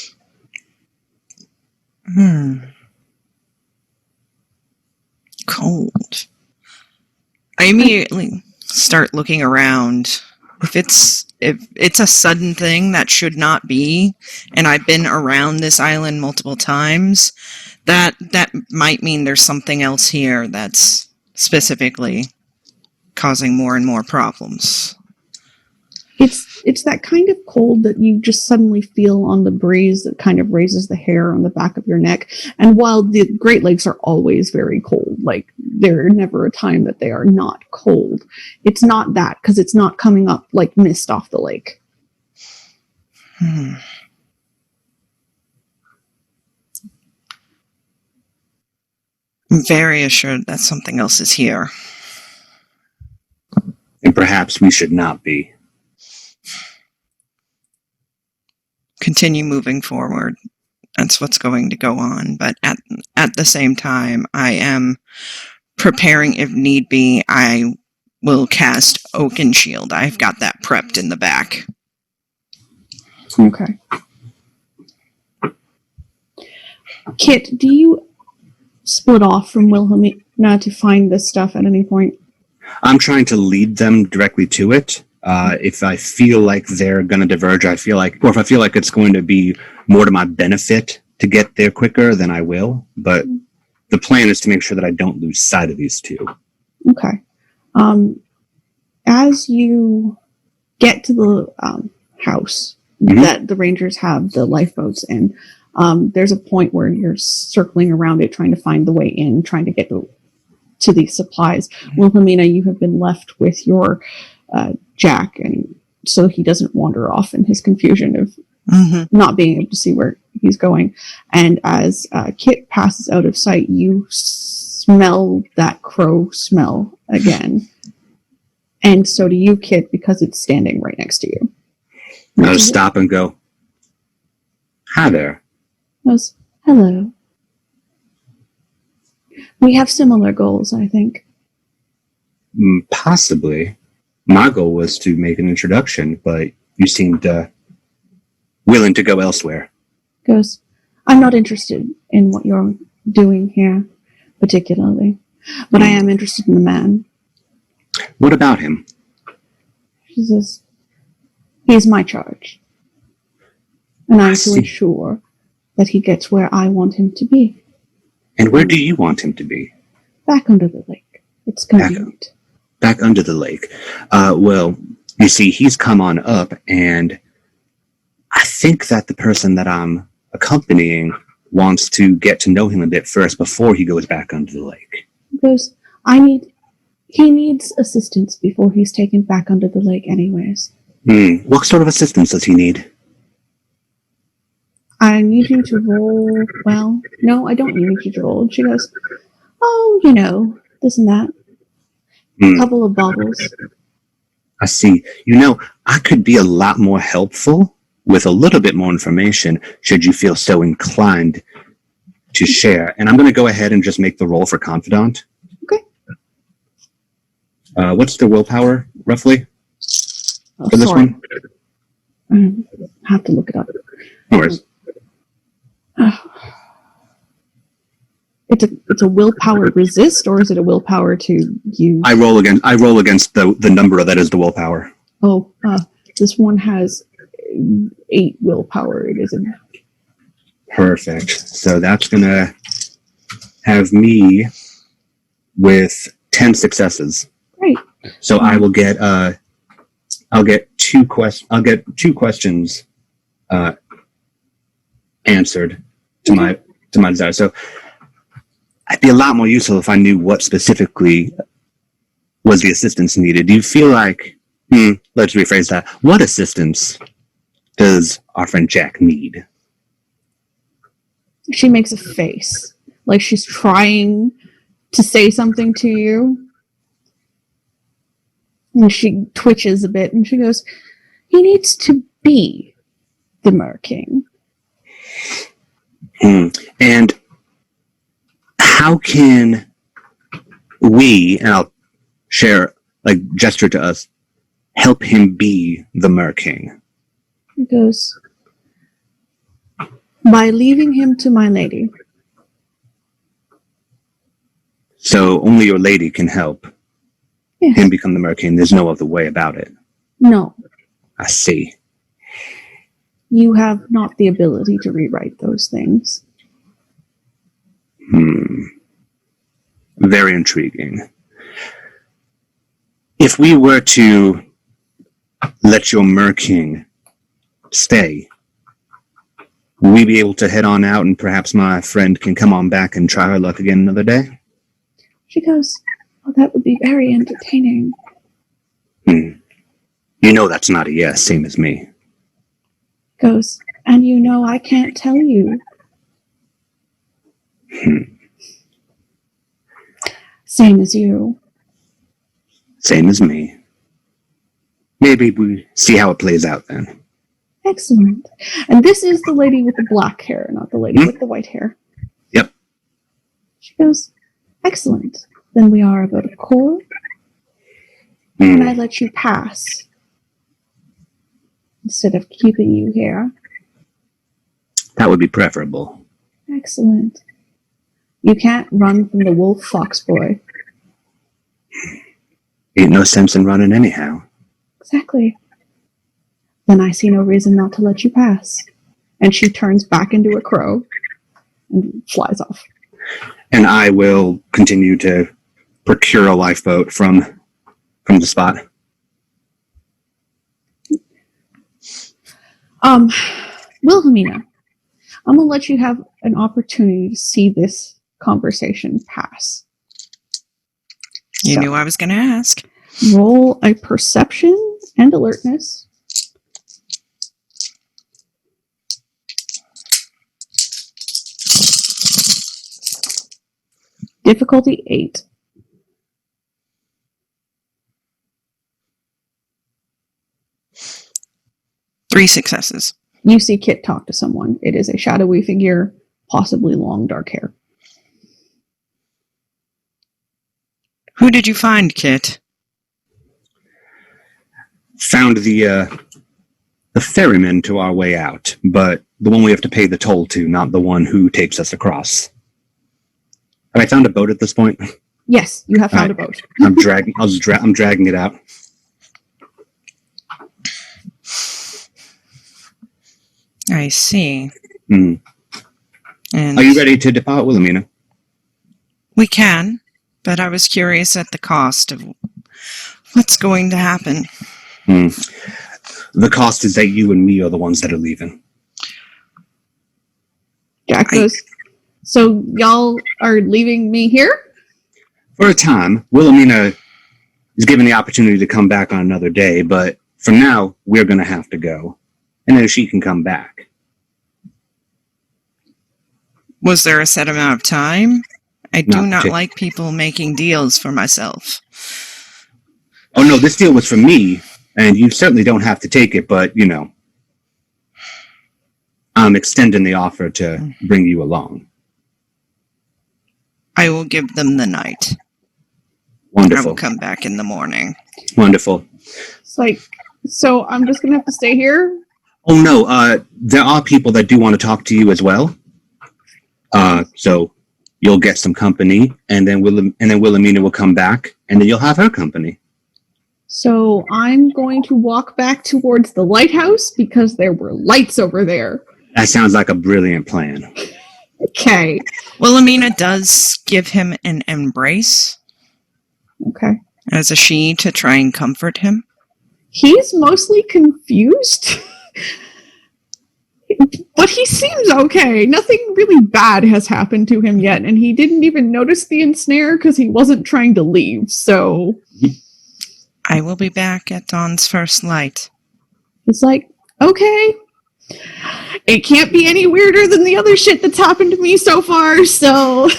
Cold. I immediately start looking around. If it's a sudden thing that should not be, and I've been around this island multiple times, that might mean there's something else here that's specifically causing more and more problems. It's that kind of cold that you just suddenly feel on the breeze that kind of raises the hair on the back of your neck. And while the Great Lakes are always very cold, like there's never a time that they are not cold, it's not that, because it's not coming up like mist off the lake. I'm very assured that something else is here. And perhaps we should not be. Continue moving forward. That's what's going to go on. But at the same time, I am preparing, if need be. I will cast Oaken Shield. I've got that prepped in the back. Okay. Kit, do you split off from Wilhelmina to find this stuff at any point? I'm trying to lead them directly to it. If I feel like they're going to diverge, or if I feel like it's going to be more to my benefit to get there quicker, then I will. But the plan is to make sure that I don't lose sight of these two. Okay. As you get to the house that the Rangers have the lifeboats in, there's a point where you're circling around it, trying to find the way in, trying to get to these supplies. Wilhelmina, you have been left with your Jack, and so he doesn't wander off in his confusion of not being able to see where he's going. And as Kit passes out of sight, you smell that crow smell again. And so do you, Kit, because it's standing right next to you. I'll stop and go, "Hi there." Goes, "Hello. We have similar goals, I think." Possibly. My goal was to make an introduction, but you seemed willing to go elsewhere. Goes, "I'm not interested in what you're doing here, particularly, but I am interested in the man." What about him? She says, "He is my charge, and I'm to ensure that he gets where I want him to be." And where do you want him to be? Back under the lake. It's convenient. Back under the lake. Well, you see, he's come on up, and I think that the person that I'm accompanying wants to get to know him a bit first before he goes back under the lake. He goes, he needs assistance before he's taken back under the lake anyways. What sort of assistance does he need? I need you to roll. Well, no, I don't need you to roll. And she goes, oh, this and that. A couple of baubles. I see. I could be a lot more helpful with a little bit more information should you feel so inclined to share. And I'm going to go ahead and just make the roll for confidant. Okay. What's the willpower, roughly, for this one? I have to look it up. No worries. It's a willpower resist, or is it a willpower to use? I roll against the number that is the willpower. Oh, this one has 8 willpower. It isn't. Perfect. So that's gonna have me with 10 successes. Great. So I will get I'll get two questions answered to my desire. So I'd be a lot more useful if I knew what specifically was the assistance needed. Do you feel like, let's rephrase that. What assistance does our friend Jack need? She makes a face, like she's trying to say something to you. And she twitches a bit and she goes, he needs to be the Mer King. And how can we, and I'll share, gesture to us, help him be the Mer King? He goes, by leaving him to my lady. So only your lady can help him become the Mer King. There's no other way about it. No. I see. You have not the ability to rewrite those things. Very intriguing. If we were to let your Mer King stay, will we be able to head on out and perhaps my friend can come on back and try her luck again another day? She goes, oh, that would be very entertaining. That's not a yes, same as me. Goes, and I can't tell you. Same as you. Same as me. Maybe we see how it plays out then. Excellent. And this is the lady with the black hair, not the lady with the white hair. Yep. She goes, excellent. Then we are about a accord. And I let you pass instead of keeping you here. That would be preferable. Excellent. You can't run from the wolf fox boy. Ain't no sense in running anyhow. Exactly. Then I see no reason not to let you pass. And she turns back into a crow and flies off. And I will continue to procure a lifeboat from the spot. Wilhelmina, I'm going to let you have an opportunity to see this conversation pass. You knew I was going to ask. Roll a perception and alertness. Difficulty 8. Three successes. You see Kit talk to someone. It is a shadowy figure, possibly long dark hair. Who did you find, Kit? Found the ferryman to our way out, but the one we have to pay the toll to, not the one who takes us across. Have I found a boat at this point? Yes, you have found a boat. I'm dragging it out. I see. And are you ready to depart, Wilhelmina? We can, but I was curious at the cost of what's going to happen. The cost is that you and me are the ones that are leaving. Jack goes, so y'all are leaving me here? For a time. Wilhelmina is given the opportunity to come back on another day, but for now, we're going to have to go. And then she can come back. Was there a set amount of time? I do not Not like people making deals for myself. Oh, no, this deal was for me, and you certainly don't have to take it, but, you know, I'm extending the offer to bring you along. I will give them the night. I Wonderful. will come back in the morning. Wonderful. It's like, so I'm just gonna have to stay here? Oh, no, there are people that do want to talk to you as well. So you'll get some company, and then Wilhelmina will come back, and then you'll have her company. So I'm going to walk back towards the lighthouse because there were lights over there. That sounds like a brilliant plan. Okay. Wilhelmina does give him an embrace Okay. as a she to try and comfort him. He's mostly confused. But he seems okay. Nothing really bad has happened to him yet, and he didn't even notice the ensnare because he wasn't trying to leave, so... I will be back at dawn's first light. He's like, okay. It can't be any weirder than the other shit that's happened to me so far, so...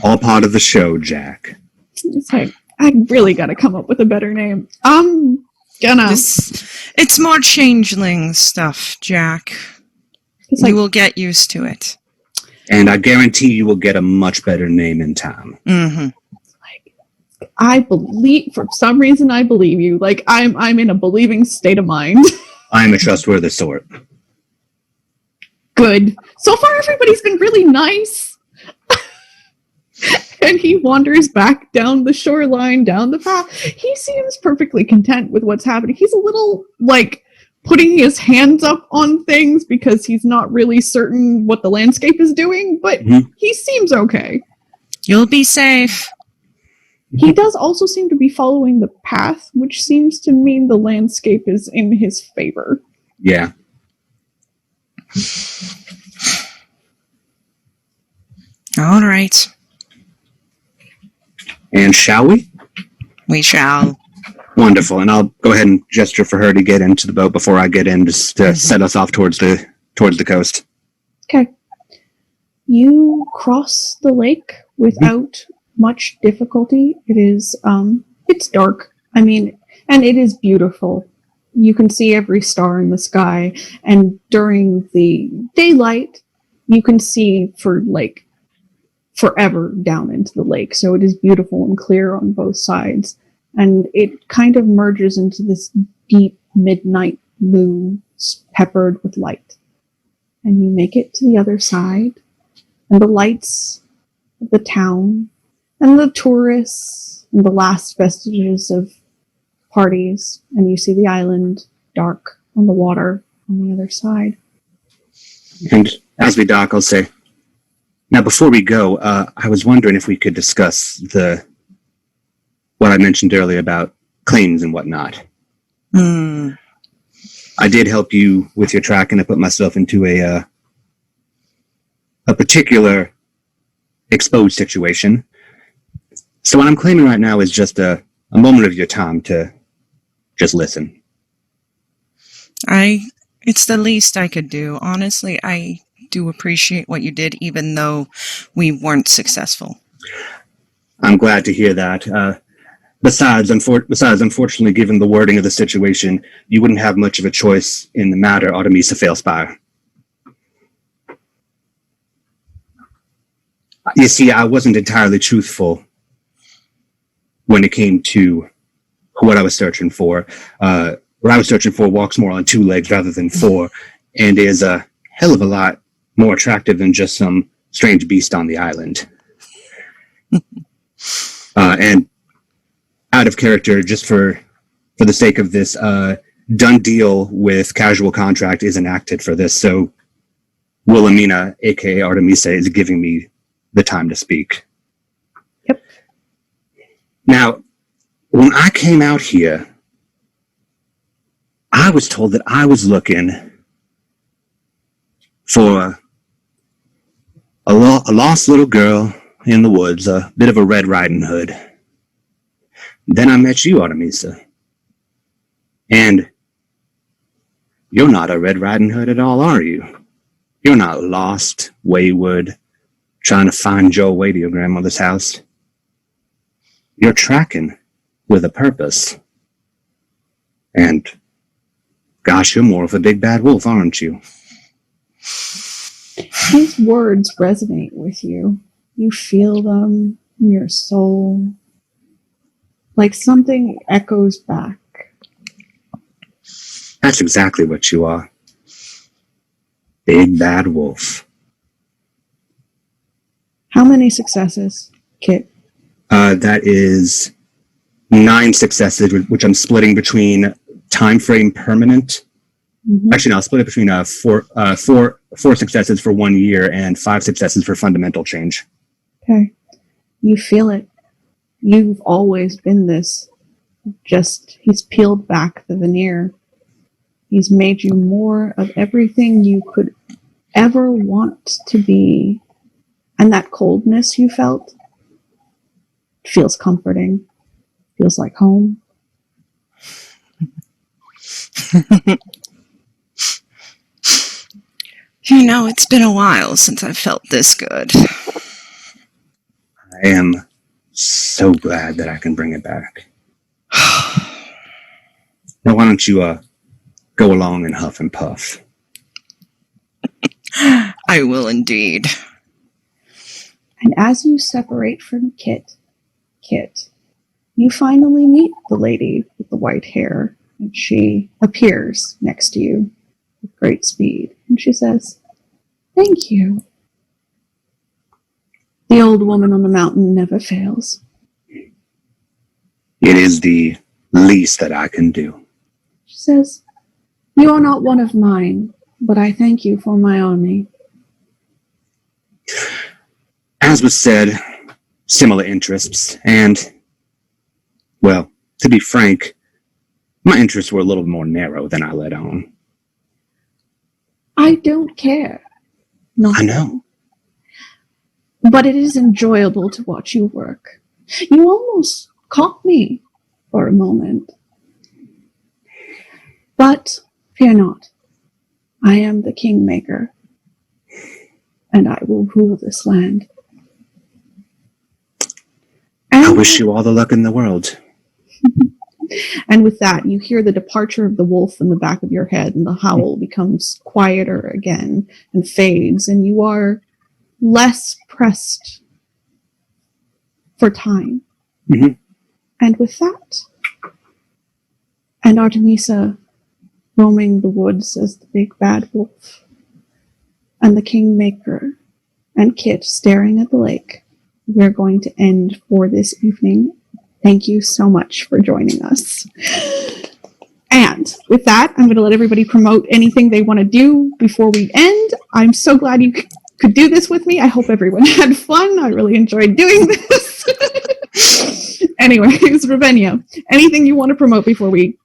All part of the show, Jack. It's like, I really gotta come up with a better name. I'm gonna... It's more changeling stuff, Jack. It's like, You will get used to it. And I guarantee you will get a much better name in time. Mm-hmm. I believe, for some reason I believe you. Like, I'm in a believing state of mind. I am a trustworthy sort. Good. So far everybody's been really nice. And he wanders back down the shoreline, down the path. He seems perfectly content with what's happening. He's a little, like, putting his hands up on things because he's not really certain what the landscape is doing, but he seems okay. You'll be safe. He does also seem to be following the path, which seems to mean the landscape is in his favor. Yeah. All right. And shall we? We shall. Wonderful. And I'll go ahead and gesture for her to get into the boat before I get in, just to set us off towards the coast. Okay. You cross the lake without much difficulty. It is, it's dark. I mean, and it is beautiful. You can see every star in the sky, and during the daylight, you can see for, like, forever down into the lake. So it is beautiful and clear on both sides. And it kind of merges into this deep midnight blue peppered with light. And you make it to the other side, and the lights of the town, and the tourists, and the last vestiges of parties, and you see the island dark on the water on the other side. And as we dock, I'll say, now before we go, I was wondering if we could discuss what I mentioned earlier about claims and whatnot. I did help you with your tracking. I put myself into a particular exposed situation. So what I'm claiming right now is just a moment of your time to just listen. It's the least I could do. Honestly, I do appreciate what you did, even though we weren't successful. I'm glad to hear that. Besides, unfortunately, given the wording of the situation, you wouldn't have much of a choice in the matter, Artemisa Failspire. You see, I wasn't entirely truthful when it came to what I was searching for. What I was searching for walks more on 2 legs rather than 4, and is a hell of a lot more attractive than just some strange beast on the island. And out of character, just for the sake of this, done deal with casual contract is enacted for this, so Wilhelmina, aka Artemisa, is giving me the time to speak. Yep. Now, when I came out here, I was told that I was looking for a lost little girl in the woods, a bit of a Red Riding Hood. Then I met you, Artemisa. And you're not a Red Riding Hood at all, are you? You're not lost, wayward, trying to find your way to your grandmother's house. You're tracking with a purpose. And, gosh, you're more of a big bad wolf, aren't you? His words resonate with you. You feel them in your soul. Like something echoes back. That's exactly what you are. Big bad wolf. How many successes, Kit? That is 9 successes, which I'm splitting between time frame permanent. Mm-hmm. Actually, no, I'll split it between four successes for 1 year and 5 successes for fundamental change. Okay. You feel it. You've always been this. Just, he's peeled back the veneer. He's made you more of everything you could ever want to be. And that coldness you felt feels comforting. Feels like home. You know, it's been a while since I felt this good. I am so glad that I can bring it back. Now, why don't you go along and huff and puff? I will indeed. And as you separate from Kit, you finally meet the lady with the white hair, and she appears next to you with great speed, and she says, "Thank you. The old woman on the mountain never fails." It is the least that I can do. She says, "You are not one of mine, but I thank you for my army." As was said, similar interests, and, well, to be frank, my interests were a little more narrow than I let on. I don't care. Not I know. But it is enjoyable to watch you work. You almost caught me for a moment. But fear not. I am the kingmaker, and I will rule this land. I wish you all the luck in the world. And with that, you hear the departure of the wolf in the back of your head, and the howl becomes quieter again and fades, and you are less pressed for time. Mm-hmm. And with that, and Artemisa roaming the woods as the big bad wolf, and the kingmaker, and Kit staring at the lake, we're going to end for this evening. Thank you so much for joining us. And with that, I'm going to let everybody promote anything they want to do before we end. I'm so glad you could do this with me. I hope everyone had fun. I really enjoyed doing this. Anyways, Ravenna, anything you want to promote before we...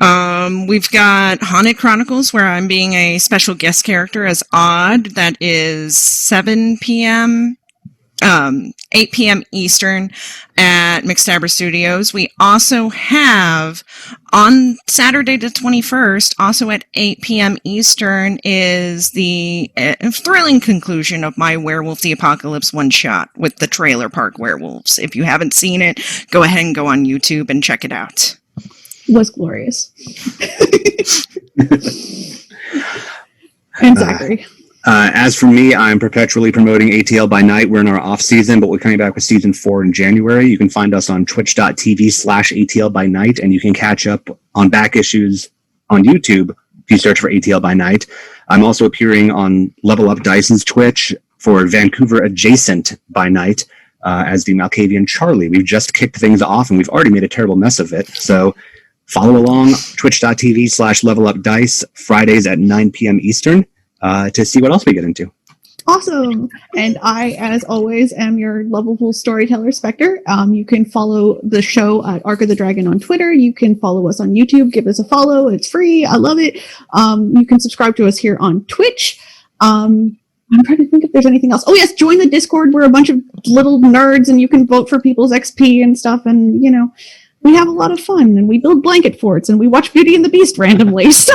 We've got Haunted Chronicles, where I'm being a special guest character as Odd. That is 7 p.m., 8 p.m. Eastern at McStabber Studios. We also have on Saturday the 21st, also at 8 p.m. Eastern, is the thrilling conclusion of my Werewolf the Apocalypse one-shot with the Trailer Park Werewolves. If you haven't seen it, go ahead and go on YouTube and check it out. Was glorious. And Zachary. As for me, I'm perpetually promoting ATL by Night. We're in our off season, but we're coming back with season 4 in January. You can find us on twitch.tv/ATL by Night, and you can catch up on back issues on YouTube if you search for ATL by Night. I'm also appearing on Level Up Dice's Twitch for Vancouver Adjacent by Night as the Malkavian Charlie. We've just kicked things off, and we've already made a terrible mess of it. So follow along, twitch.tv/levelupdice, Fridays at 9 p.m. Eastern. To see what else we get into. Awesome. And I, as always, am your lovable storyteller, Spectre. You can follow the show at Arc of the Dragon on Twitter. You can follow us on YouTube. Give us a follow. It's free. I love it. You can subscribe to us here on Twitch. I'm trying to think if there's anything else. Oh, yes. Join the Discord. We're a bunch of little nerds, and you can vote for people's XP and stuff. And, you know, we have a lot of fun, and we build blanket forts, and we watch Beauty and the Beast randomly. So,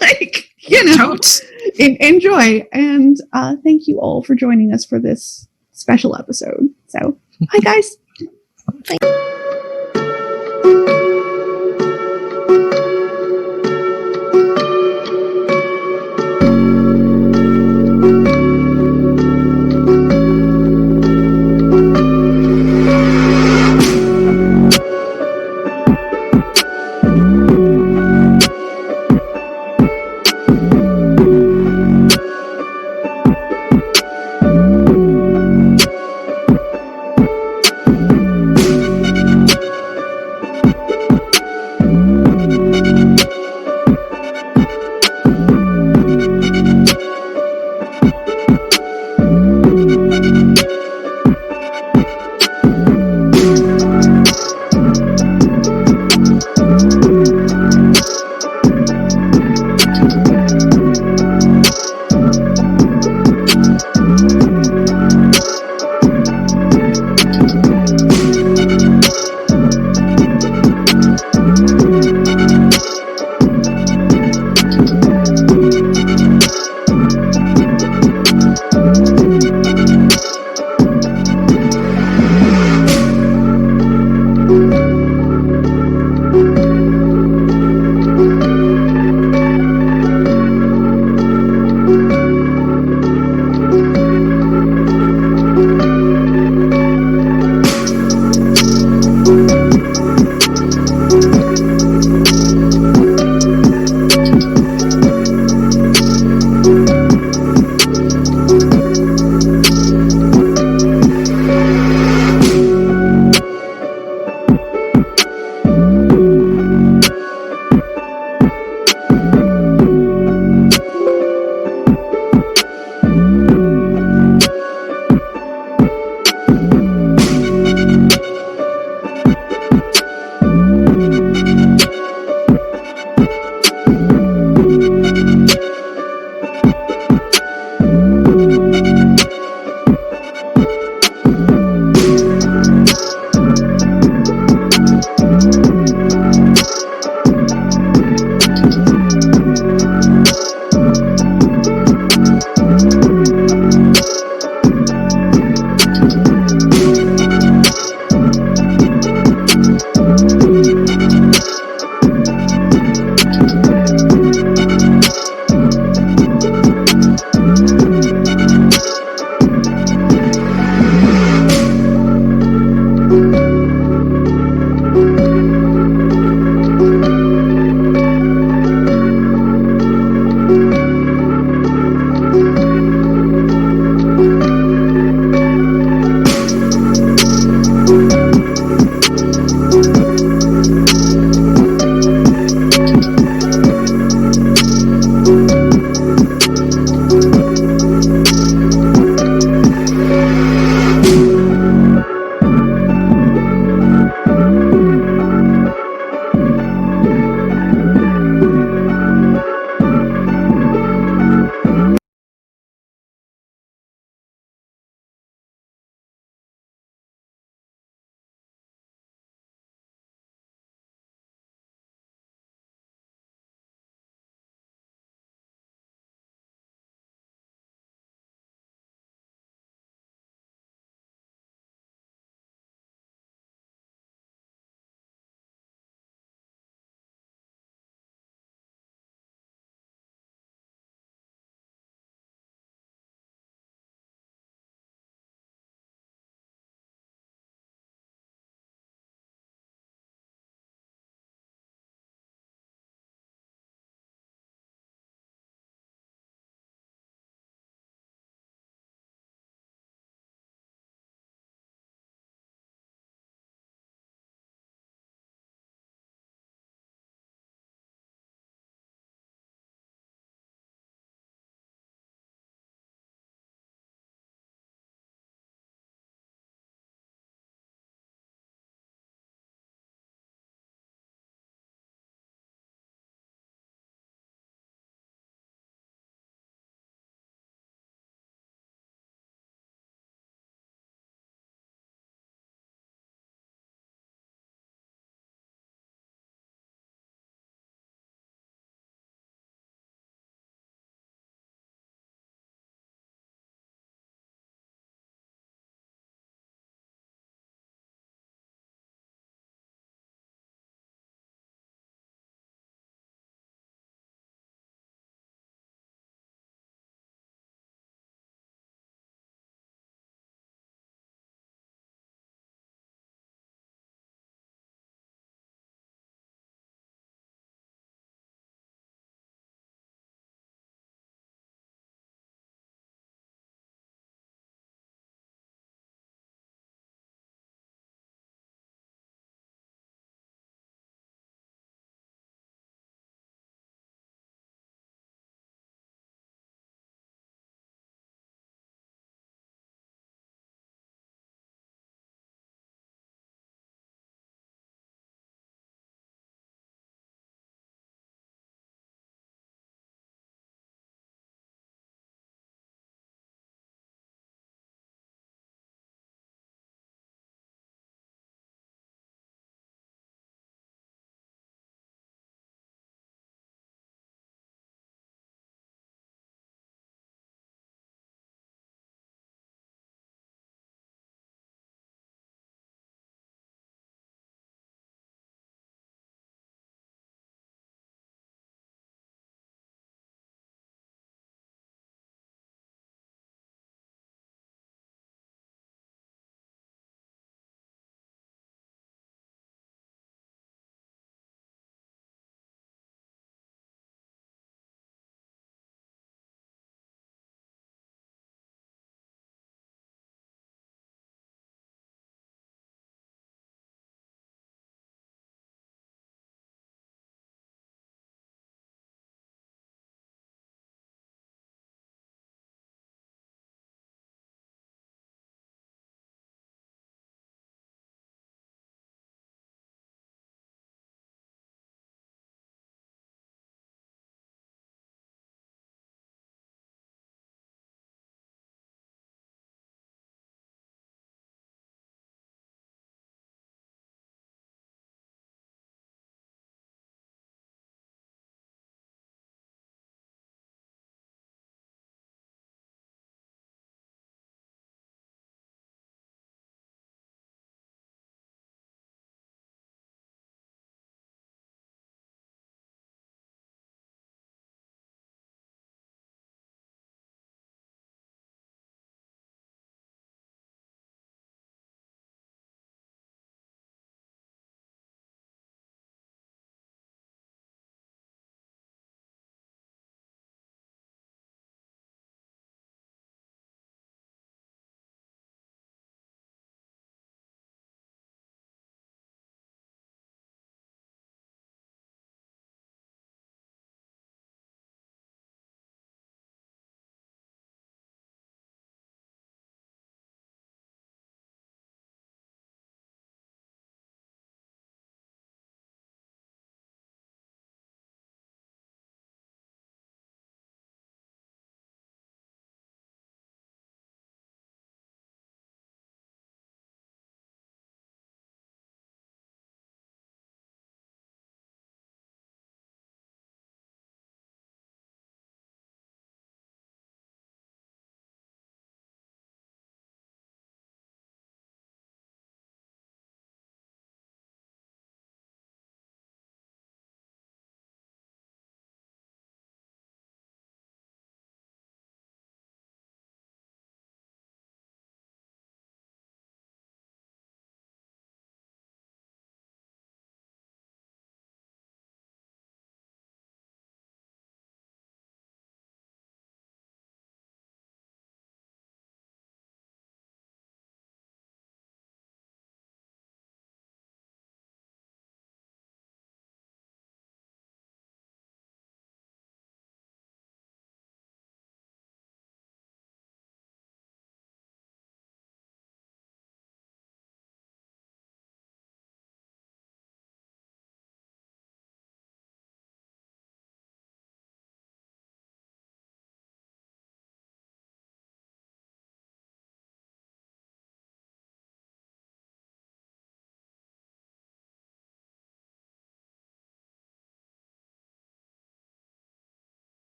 like, Totes. enjoy. And thank you all for joining us for this special episode. So, hi, guys.